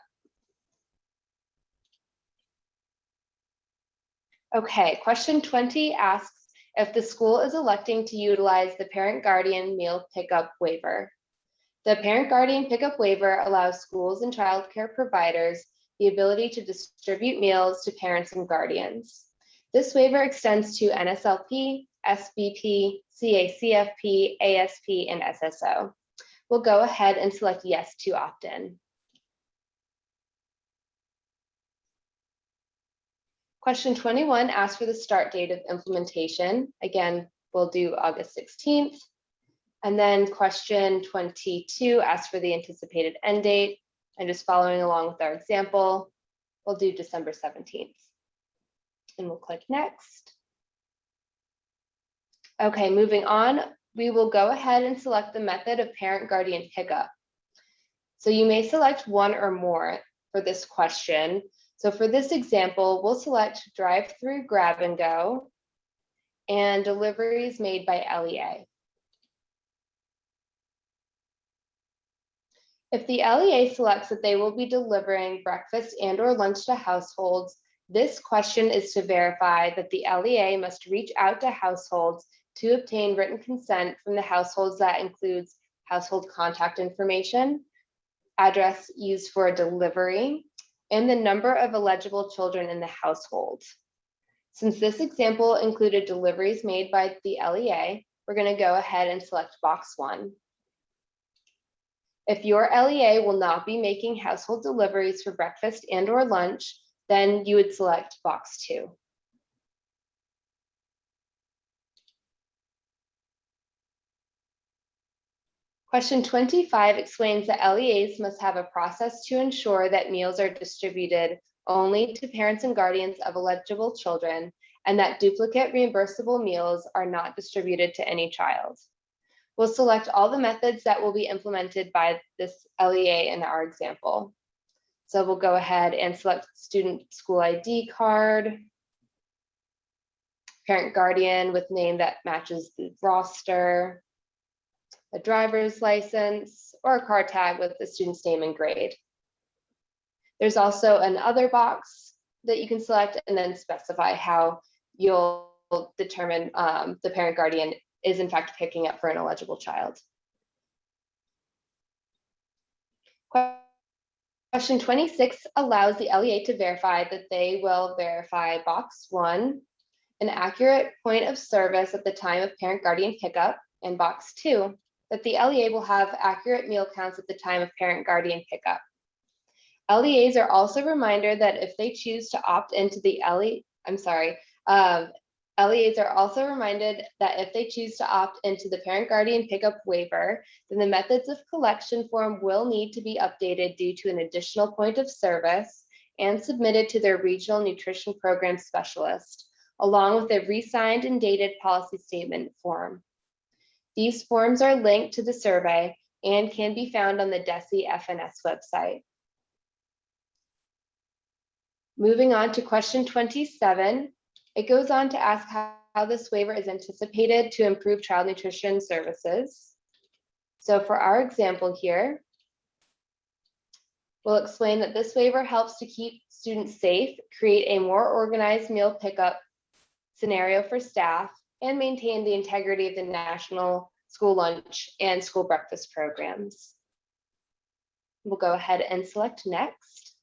Okay, question 20 asks if the school is electing to utilize the parent-guardian meal pickup waiver. The parent-guardian pickup waiver allows schools and childcare providers the ability to distribute meals to parents and guardians. This waiver extends to NSLP, SBP, CACFP, ASP, and SSO. We'll go ahead and select yes to opt in. Question 21 asks for the start date of implementation. Again, we'll do August 16th. And then question 22 asks for the anticipated end date. And just following along with our example, we'll do December 17th. And we'll click next. Okay, moving on, we will go ahead and select the method of parent-guardian pickup. So you may select one or more for this question. So for this example, we'll select drive-through grab and go and deliveries made by LEA. If the LEA selects that they will be delivering breakfast and/or lunch to households, this question is to verify that the LEA must reach out to households to obtain written consent from the households. That includes household contact information, address used for a delivery, and the number of eligible children in the household. Since this example included deliveries made by the LEA, we're going to go ahead and select box 1. If your LEA will not be making household deliveries for breakfast and/or lunch, then you would select box 2. Question 25 explains that LEAs must have a process to ensure that meals are distributed only to parents and guardians of eligible children, and that duplicate reimbursable meals are not distributed to any child. We'll select all the methods that will be implemented by this LEA in our example. So we'll go ahead and select student school ID card, parent guardian with name that matches the roster, a driver's license, or a car tag with the student's name and grade. There's also an other box that you can select and then specify how you'll determine the parent guardian is in fact picking up for an eligible child. Question 26 allows the LEA to verify that they will verify box 1, an accurate point of service at the time of parent guardian pickup, and box 2, that the LEA will have accurate meal counts at the time of parent guardian pickup. LEAs are also reminded that if they choose to opt into the LEAs are also reminded that if they choose to opt into the parent guardian pickup waiver, then the methods of collection form will need to be updated due to an additional point of service and submitted to their regional nutrition program specialist, along with a re-signed and dated policy statement form. These forms are linked to the survey and can be found on the DESE FNS website. Moving on to question 27, it goes on to ask how this waiver is anticipated to improve child nutrition services. So for our example here, we'll explain that this waiver helps to keep students safe, create a more organized meal pickup scenario for staff, and maintain the integrity of the national school lunch and school breakfast programs. We'll go ahead and select next.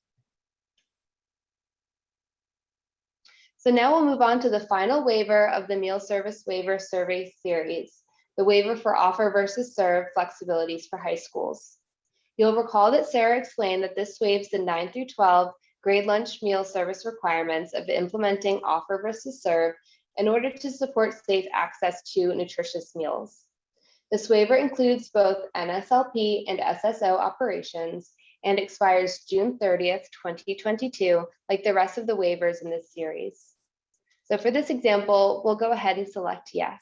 So now we'll move on to the final waiver of the meal service waiver survey series, the waiver for offer versus serve flexibilities for high schools. You'll recall that Sarah explained that this waives the 9 through 12 grade lunch meal service requirements of implementing offer versus serve in order to support safe access to nutritious meals. This waiver includes both NSLP and SSO operations and expires June 30th, 2022, like the rest of the waivers in this series. So for this example, we'll go ahead and select yes.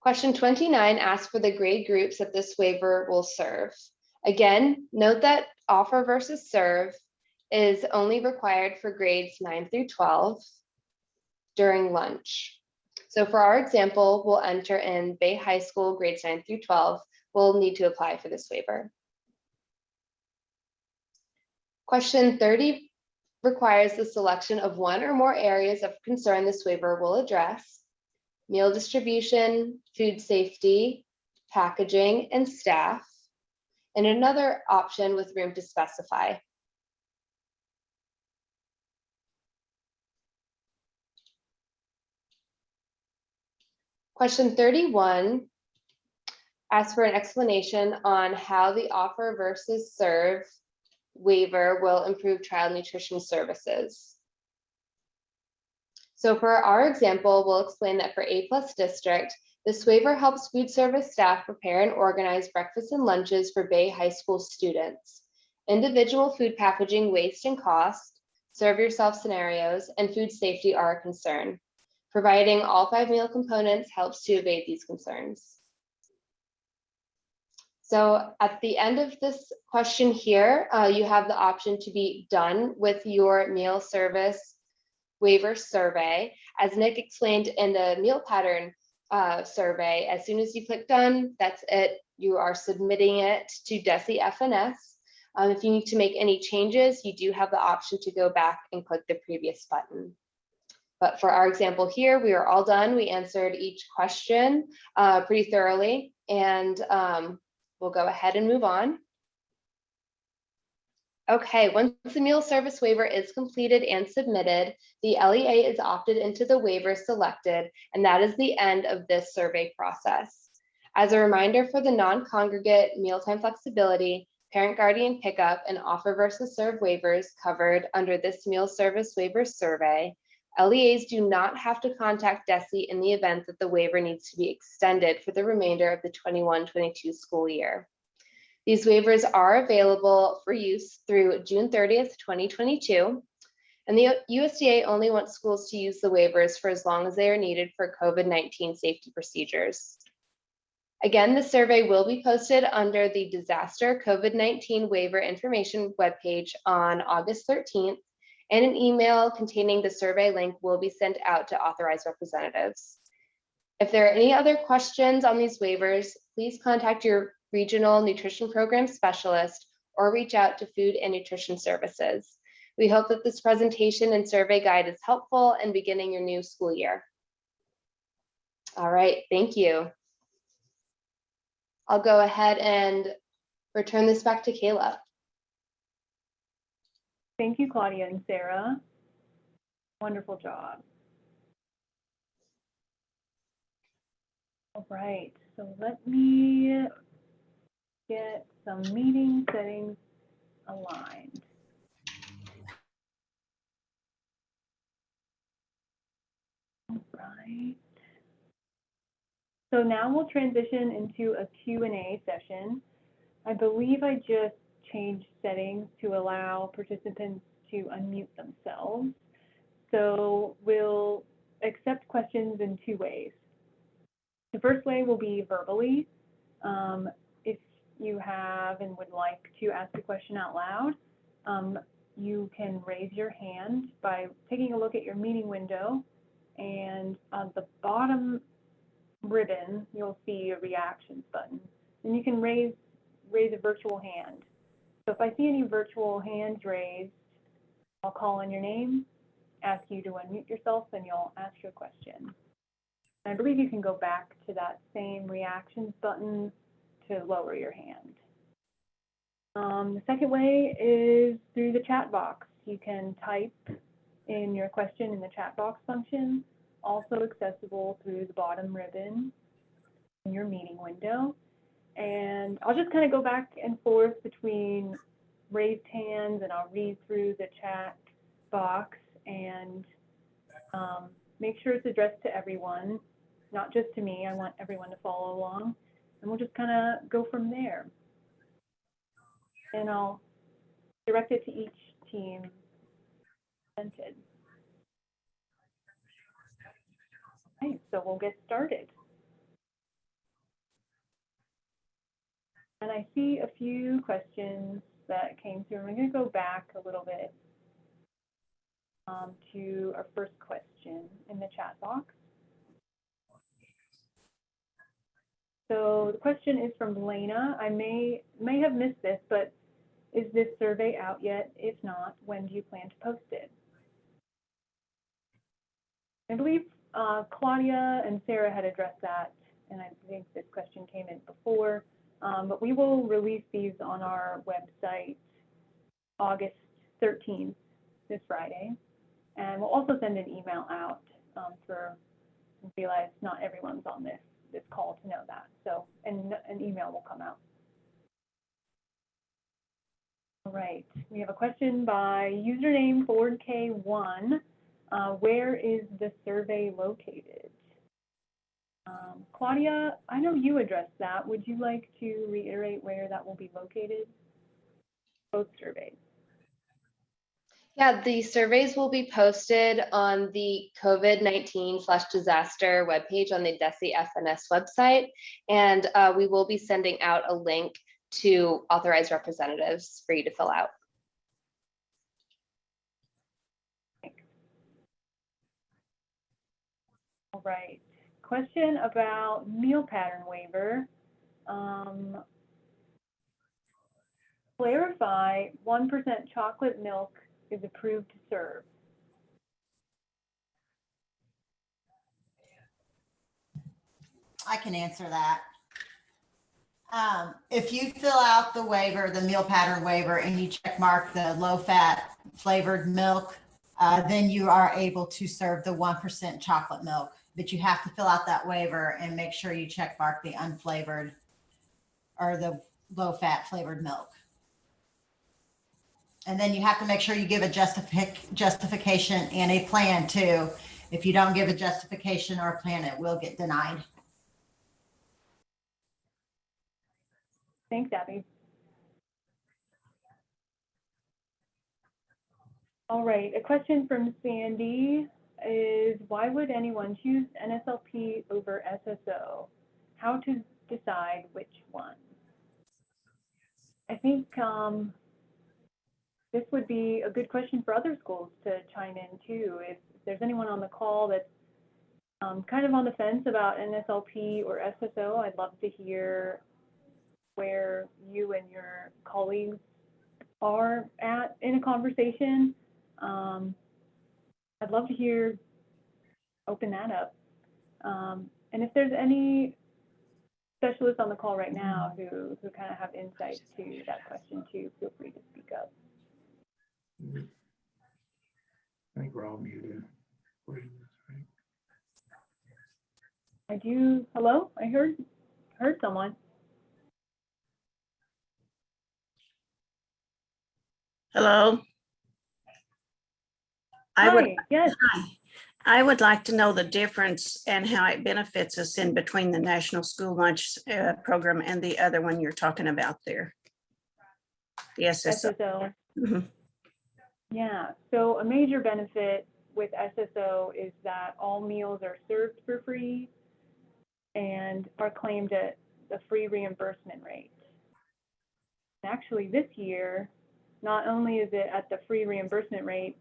Question 29 asks for the grade groups that this waiver will serve. Again, note that offer versus serve is only required for grades 9 through 12 during lunch. So for our example, we'll enter in Bay High School grades 9 through 12. We'll need to apply for this waiver. Question 30 requires the selection of one or more areas of concern this waiver will address: meal distribution, food safety, packaging, and staff, and another option with room to specify. Question 31 asks for an explanation on how the offer versus serve waiver will improve child nutrition services. So for our example, we'll explain that for A+ district, this waiver helps food service staff prepare and organize breakfasts and lunches for Bay High School students. Individual food packaging waste and cost, serve yourself scenarios, and food safety are a concern. Providing all 5 meal components helps to evade these concerns. So at the end of this question here, you have the option to be done with your meal service waiver survey. As Nick explained in the meal pattern survey, as soon as you click done, that's it. You are submitting it to DESE FNS. If you need to make any changes, you do have the option to go back and click the previous button. But for our example here, we are all done. We answered each question pretty thoroughly, and we'll go ahead and move on. Okay, once the meal service waiver is completed and submitted, the LEA is opted into the waiver selected, and that is the end of this survey process. As a reminder, for the non-congregate mealtime flexibility, parent guardian pickup, and offer versus serve waivers covered under this meal service waiver survey, LEAs do not have to contact DESE in the event that the waiver needs to be extended for the remainder of the 21-22 school year. These waivers are available for use through June 30th, 2022, and the USDA only wants schools to use the waivers for as long as they are needed for COVID-19 safety procedures. Again, the survey will be posted under the Disaster COVID-19 Waiver Information webpage on August 13th, and an email containing the survey link will be sent out to authorized representatives. If there are any other questions on these waivers, please contact your regional nutrition program specialist or reach out to Food and Nutrition Services. We hope that this presentation and survey guide is helpful in beginning your new school year. All right, thank you. I'll go ahead and return this back to Kayla. Thank you, Claudia and Sarah. Wonderful job. All right, so let me get some meeting settings aligned. All right. So now we'll transition into a Q&A session. I believe I just changed settings to allow participants to unmute themselves. So we'll accept questions in 2 ways. The first way will be verbally. If you have and would like to ask a question out loud, you can raise your hand by taking a look at your meeting window, and on the bottom ribbon, you'll see a reactions button, and you can raise a virtual hand. So if I see any virtual hands raised, I'll call on your name, ask you to unmute yourself, and you'll ask your question. I believe you can go back to that same reactions button to lower your hand. The second way is through the chat box. You can type in your question in the chat box function, also accessible through the bottom ribbon in your meeting window. And I'll just kind of go back and forth between raised hands, and I'll read through the chat box and make sure it's addressed to everyone, not just to me. I want everyone to follow along, and we'll just kind of go from there. And I'll direct it to each team presented. Okay, so we'll get started. And I see a few questions that came through. I'm going to go back a little bit to our first question in the chat box. So the question is from Lena. I may have missed this, but is this survey out yet? If not, when do you plan to post it? I believe Claudia and Sarah had addressed that, and I think this question came in before, but we will release these on our website August 13th, this Friday, and we'll also send an email out for, realize not everyone's on this call to know that, so and an email will come out. All right, we have a question by username FordK1. Where is the survey located? Claudia, I know you addressed that. Would you like to reiterate where that will be located? Both surveys. Yeah, the surveys will be posted on the COVID-19/disaster webpage on the DESE FNS website, and we will be sending out a link to authorized representatives for you to fill out. All right, question about meal pattern waiver. Clarify, 1% chocolate milk is approved to serve. I can answer that. If you fill out the waiver, the meal pattern waiver, and you check mark the low fat flavored milk, then you are able to serve the 1% chocolate milk. But you have to fill out that waiver and make sure you check mark the unflavored or the low fat flavored milk. And then you have to make sure you give a justification and a plan too. If you don't give a justification or a plan, it will get denied. Thanks, Abby. All right, a question from Sandy is, why would anyone choose NSLP over SSO? How to decide which one? I think this would be a good question for other schools to chime in too. If there's anyone on the call that's kind of on the fence about NSLP or SSO, I'd love to hear where you and your colleagues are at in a conversation. I'd love to hear, open that up. And if there's any specialists on the call right now who kind of have insight to that question too, feel free to speak up. I think we're all muted. I do, hello, I heard someone. Hello. Hi, yes. I would like to know the difference and how it benefits us in between the National School Lunch Program and the other one you're talking about there. The SSO. SSO. Mhm. Yeah, so a major benefit with SSO is that all meals are served for free and are claimed at the free reimbursement rate. And actually this year, not only is it at the free reimbursement rate,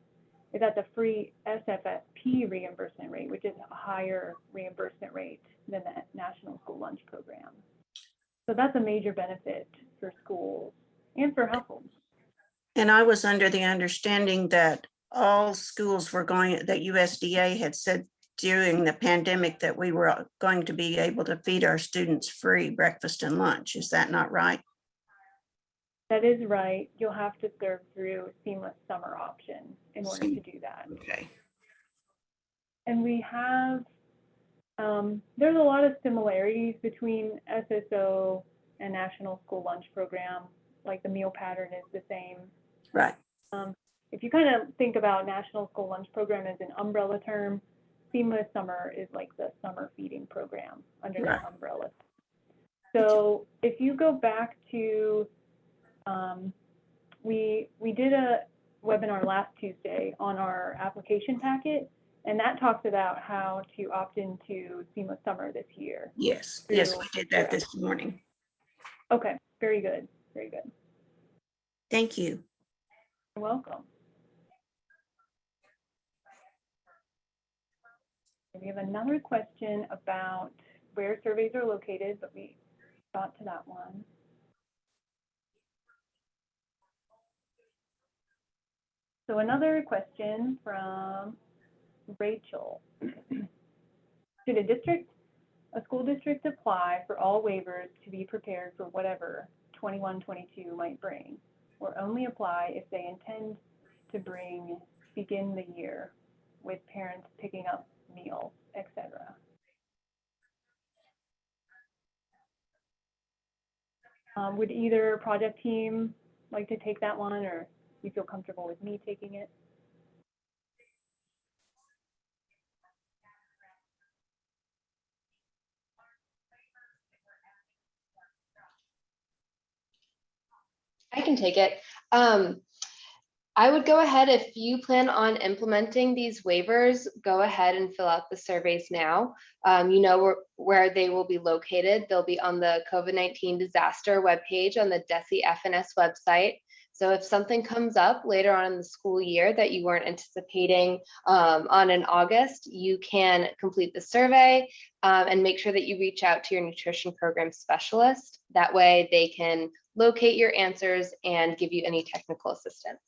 it's at the free SFSP reimbursement rate, which is a higher reimbursement rate than the National School Lunch Program. So that's a major benefit for schools and for households. And I was under the understanding that all schools were going, that USDA had said during the pandemic that we were going to be able to feed our students free breakfast and lunch. Is that not right? That is right. You'll have to serve through Seamless Summer option in order to do that. Okay. And we have, there's a lot of similarities between SSO and National School Lunch Program, like the meal pattern is the same. Right. If you kind of think about National School Lunch Program as an umbrella term, Seamless Summer is like the summer feeding program under that umbrella. So if you go back to, we did a webinar last Tuesday on our application packet, and that talks about how to opt into Seamless Summer this year. Yes, yes, we did that this morning. Okay, very good, very good. Thank you. You're welcome. We have another question about where surveys are located, but we got to that one. So another question from Rachel. Should a school district apply for all waivers to be prepared for whatever 21-22 might bring, or only apply if they intend to begin the year with parents picking up meals, etc.? Would either project team like to take that one, or you feel comfortable with me taking it? I can take it. I would go ahead, if you plan on implementing these waivers, go ahead and fill out the surveys now. You know where they will be located. They'll be on the COVID-19 disaster webpage on the DESE FNS website. So if something comes up later on in the school year that you weren't anticipating on in August, you can complete the survey and make sure that you reach out to your nutrition program specialist. That way they can locate your answers and give you any technical assistance.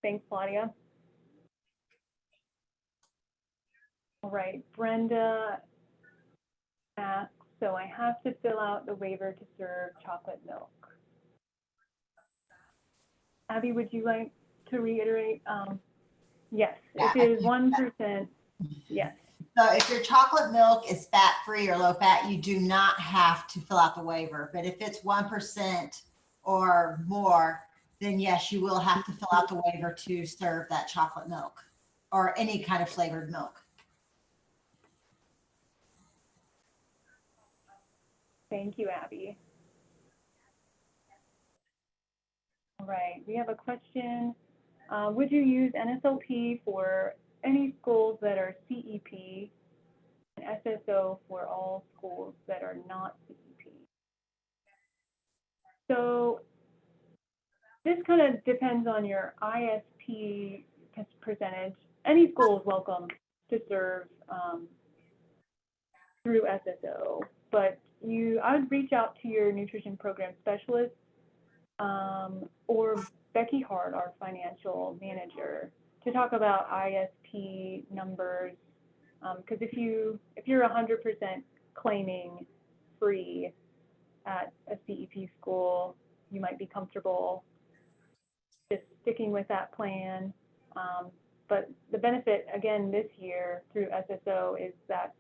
Thanks, Claudia. All right, Brenda asks, so I have to fill out the waiver to serve chocolate milk. Abby, would you like to reiterate? Yes, if it is 1%, yes. So if your chocolate milk is fat-free or low fat, you do not have to fill out the waiver. But if it's 1% or more, then yes, you will have to fill out the waiver to serve that chocolate milk or any kind of flavored milk. Thank you, Abby. All right, we have a question. Would you use NSLP for any schools that are CEP and SSO for all schools that are not CEP? So this kind of depends on your ISP percentage. Any school is welcome to serve through SSO, but I would reach out to your nutrition program specialist or Becky Hart, our financial manager, to talk about ISP numbers. Because if you're 100% claiming free at a CEP school, you might be comfortable just sticking with that plan. But the benefit, again, this year through SSO is that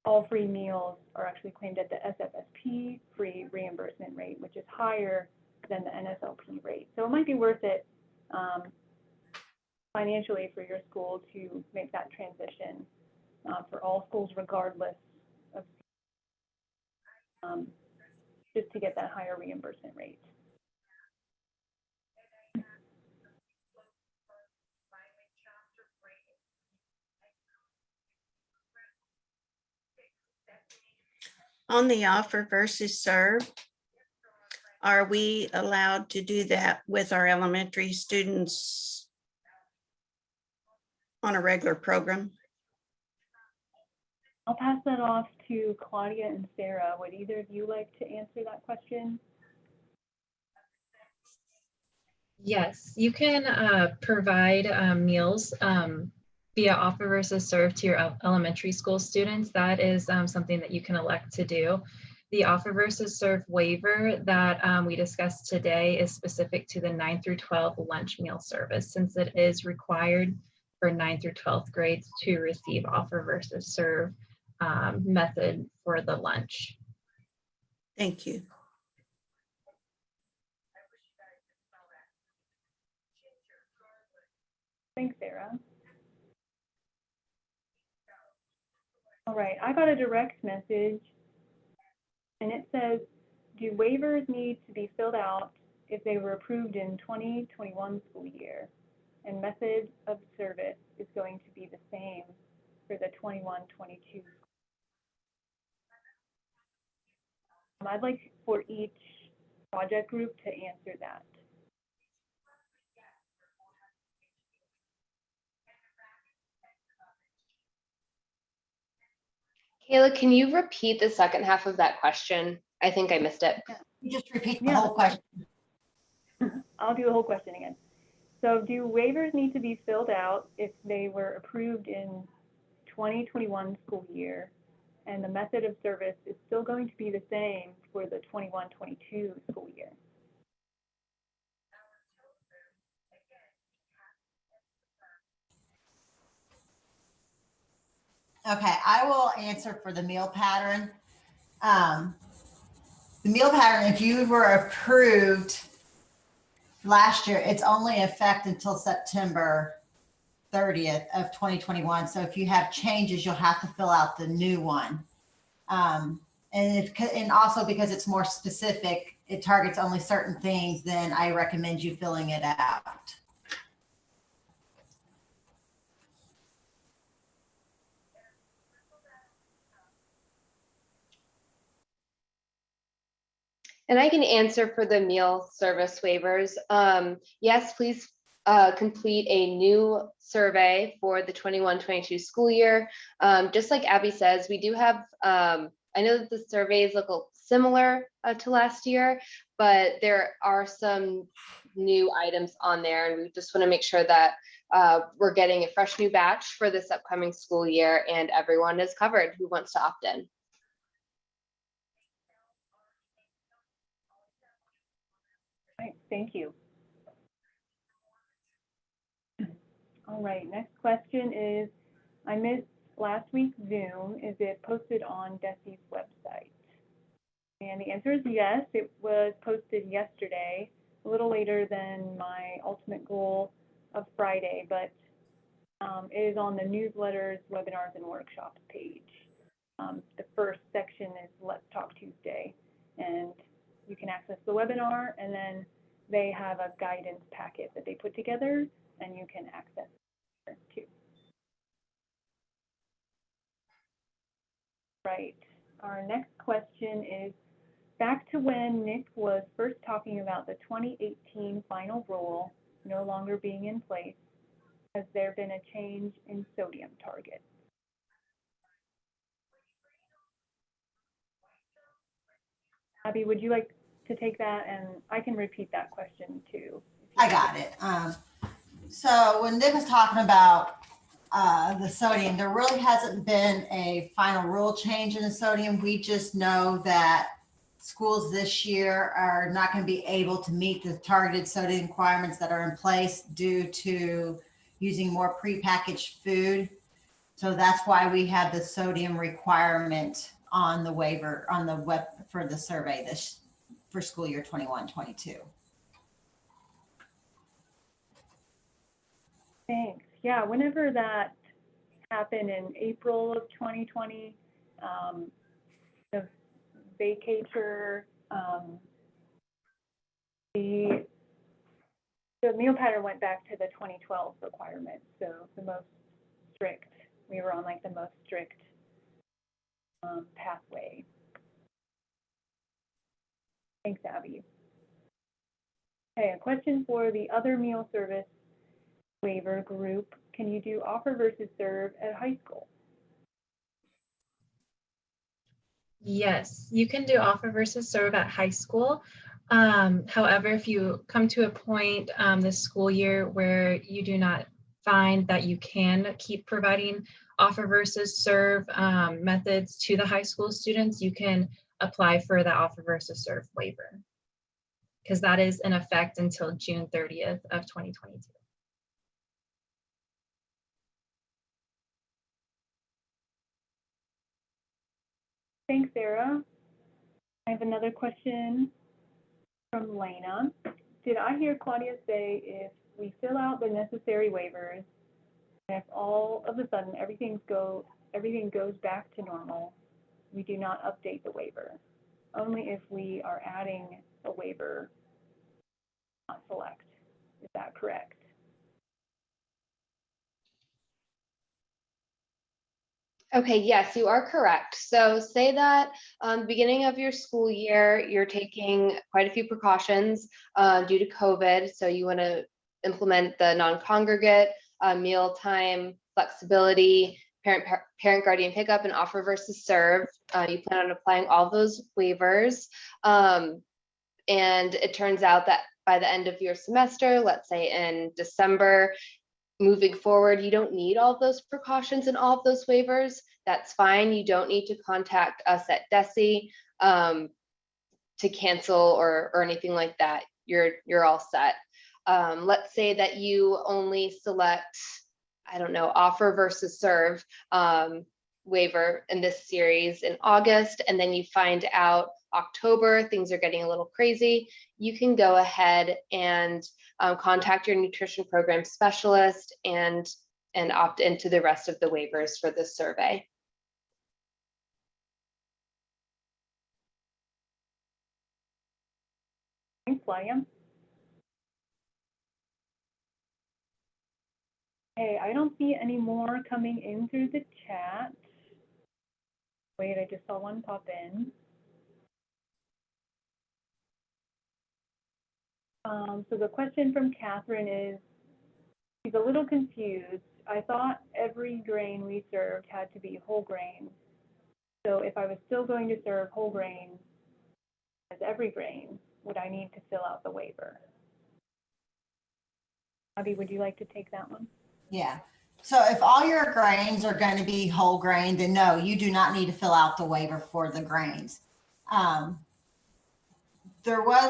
all free meals are actually claimed at the SFSP free reimbursement rate, which is higher than the NSLP rate. So it might be worth it financially for your school to make that transition for all schools, regardless of just to get that higher reimbursement rate. On the offer versus serve, are we allowed to do that with our elementary students on a regular program? I'll pass that off to Claudia and Sarah. Would either of you like to answer that question? Yes, you can provide meals via offer versus serve to your elementary school students. That is something that you can elect to do. The offer versus serve waiver that we discussed today is specific to the 9th through 12th lunch meal service, since it is required for 9th through 12th grades to receive offer versus serve method for the lunch. Thank you. Thanks, Sarah. All right, I got a direct message and it says, do waivers need to be filled out if they were approved in 2021 school year? And method of service is going to be the same for the 21-22. I'd like for each project group to answer that. Kayla, can you repeat the second half of that question? I think I missed it. You just repeat the Yeah. whole question. I'll do the whole question again. So do waivers need to be filled out if they were approved in 2021 school year, and the method of service is still going to be the same for the 21-22 school year? Okay, I will answer for the meal pattern. The meal pattern, if you were approved last year, it's only in effect until September 30th of 2021. So if you have changes, you'll have to fill out the new one. And also because it's more specific, it targets only certain things, then I recommend you filling it out. And I can answer for the meal service waivers. Yes, please complete a new survey for the 21-22 school year. Just like Abby says, we do have, I know that the surveys look similar to last year, but there are some new items on there, and we just want to make sure that we're getting a fresh new batch for this upcoming school year and everyone is covered who wants to opt in. Right, thank you. All right, next question is, I missed last week's Zoom. Is it posted on DESE's website? And the answer is yes, it was posted yesterday, a little later than my ultimate goal of Friday, but it is on the newsletters, webinars, and workshops page. The first section is Let's Talk Tuesday, and you can access the webinar, and then they have a guidance packet that they put together, and you can access it too. Right, our next question is, back to when Nick was first talking about the 2018 final rule no longer being in place, has there been a change in sodium targets? Abby, would you like to take that? And I can repeat that question too. I got it. So when Nick was talking about the sodium, there really hasn't been a final rule change in the sodium. We just know that schools this year are not going to be able to meet the targeted sodium requirements that are in place due to using more prepackaged food. So that's why we have the sodium requirement on the waiver on the web for the survey this for school year 21-22. Thanks. Yeah, whenever that happened in April of 2020, the vacatur, the meal pattern went back to the 2012 requirement. So the most strict, we were on like the most strict pathway. Thanks, Abby. Okay, a question for the other meal service waiver group. Can you do offer versus serve at high school? Yes, you can do offer versus serve at high school. However, if you come to a point this school year where you do not find that you can keep providing offer versus serve methods to the high school students, you can apply for the offer versus serve waiver, because that is in effect until June 30th of 2022. Thanks, Sarah. I have another question from Lena. Did I hear Claudia say if we fill out the necessary waivers, and if all of a sudden everything goes back to normal, we do not update the waiver? Only if we are adding a waiver, not select. Is that correct? Okay, yes, you are correct. So say that beginning of your school year, you're taking quite a few precautions due to COVID. So you want to implement the non-congregate, mealtime flexibility, parent guardian pickup, and offer versus serve. You plan on applying all those waivers. And it turns out that by the end of your semester, let's say in December, moving forward, you don't need all of those precautions and all of those waivers. That's fine. You don't need to contact us at DESE to cancel or anything like that. You're all set. Let's say that you only select, I don't know, offer versus serve waiver in this series in August, and then you find out October things are getting a little crazy. You can go ahead and contact your nutrition program specialist and opt into the rest of the waivers for this survey. Thanks, Claudia. Hey, I don't see any more coming in through the chat. Wait, I just saw one pop in. So the question from Catherine is, she's a little confused. I thought every grain we served had to be whole grain. So if I was still going to serve whole grain as every grain, would I need to fill out the waiver? Abby, would you like to take that one? Yeah. So if all your grains are going to be whole grain, then no, you do not need to fill out the waiver for the grains.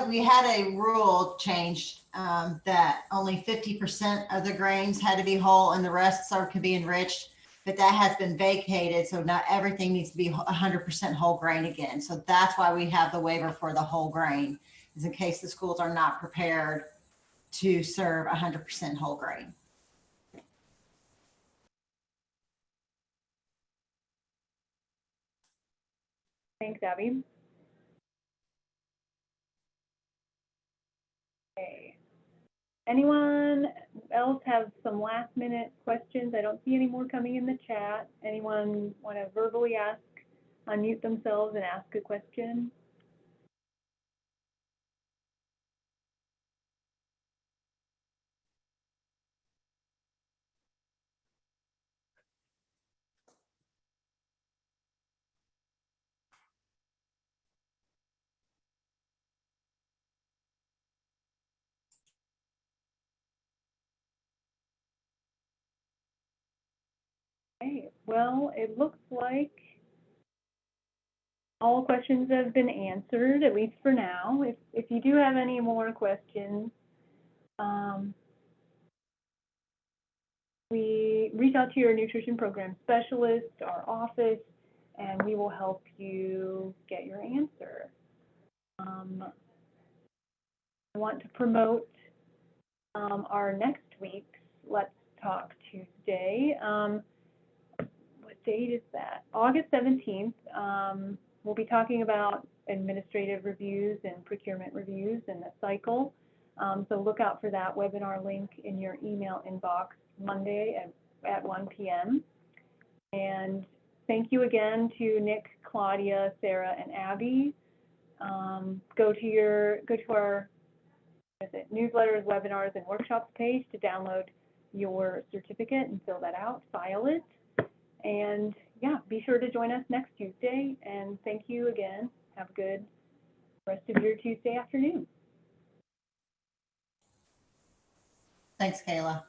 We had a rule change that only 50% of the grains had to be whole and the rest could be enriched, but that has been vacated. So not everything needs to be 100% whole grain again. So that's why we have the waiver for the whole grain, is in case the schools are not prepared to serve 100% whole grain. Thanks, Abby. Okay. Anyone else have some last minute questions? I don't see any more coming in the chat. Anyone want to verbally unmute themselves and ask a question? Okay, well, it looks like all questions have been answered, at least for now. If you do have any more questions, we reach out to your nutrition program specialist, our office, and we will help you get your answer. I want to promote our next week's Let's Talk Tuesday. What date is that? August 17th. We'll be talking about administrative reviews and procurement reviews and the cycle. So look out for that webinar link in your email inbox Monday at 1 p.m. And thank you again to Nick, Claudia, Sarah, and Abby. Go to our newsletters, webinars, and workshops page to download your certificate and fill that out, file it. And yeah, be sure to join us next Tuesday. And thank you again. Have a good rest of your Tuesday afternoon. Thanks, Kayla.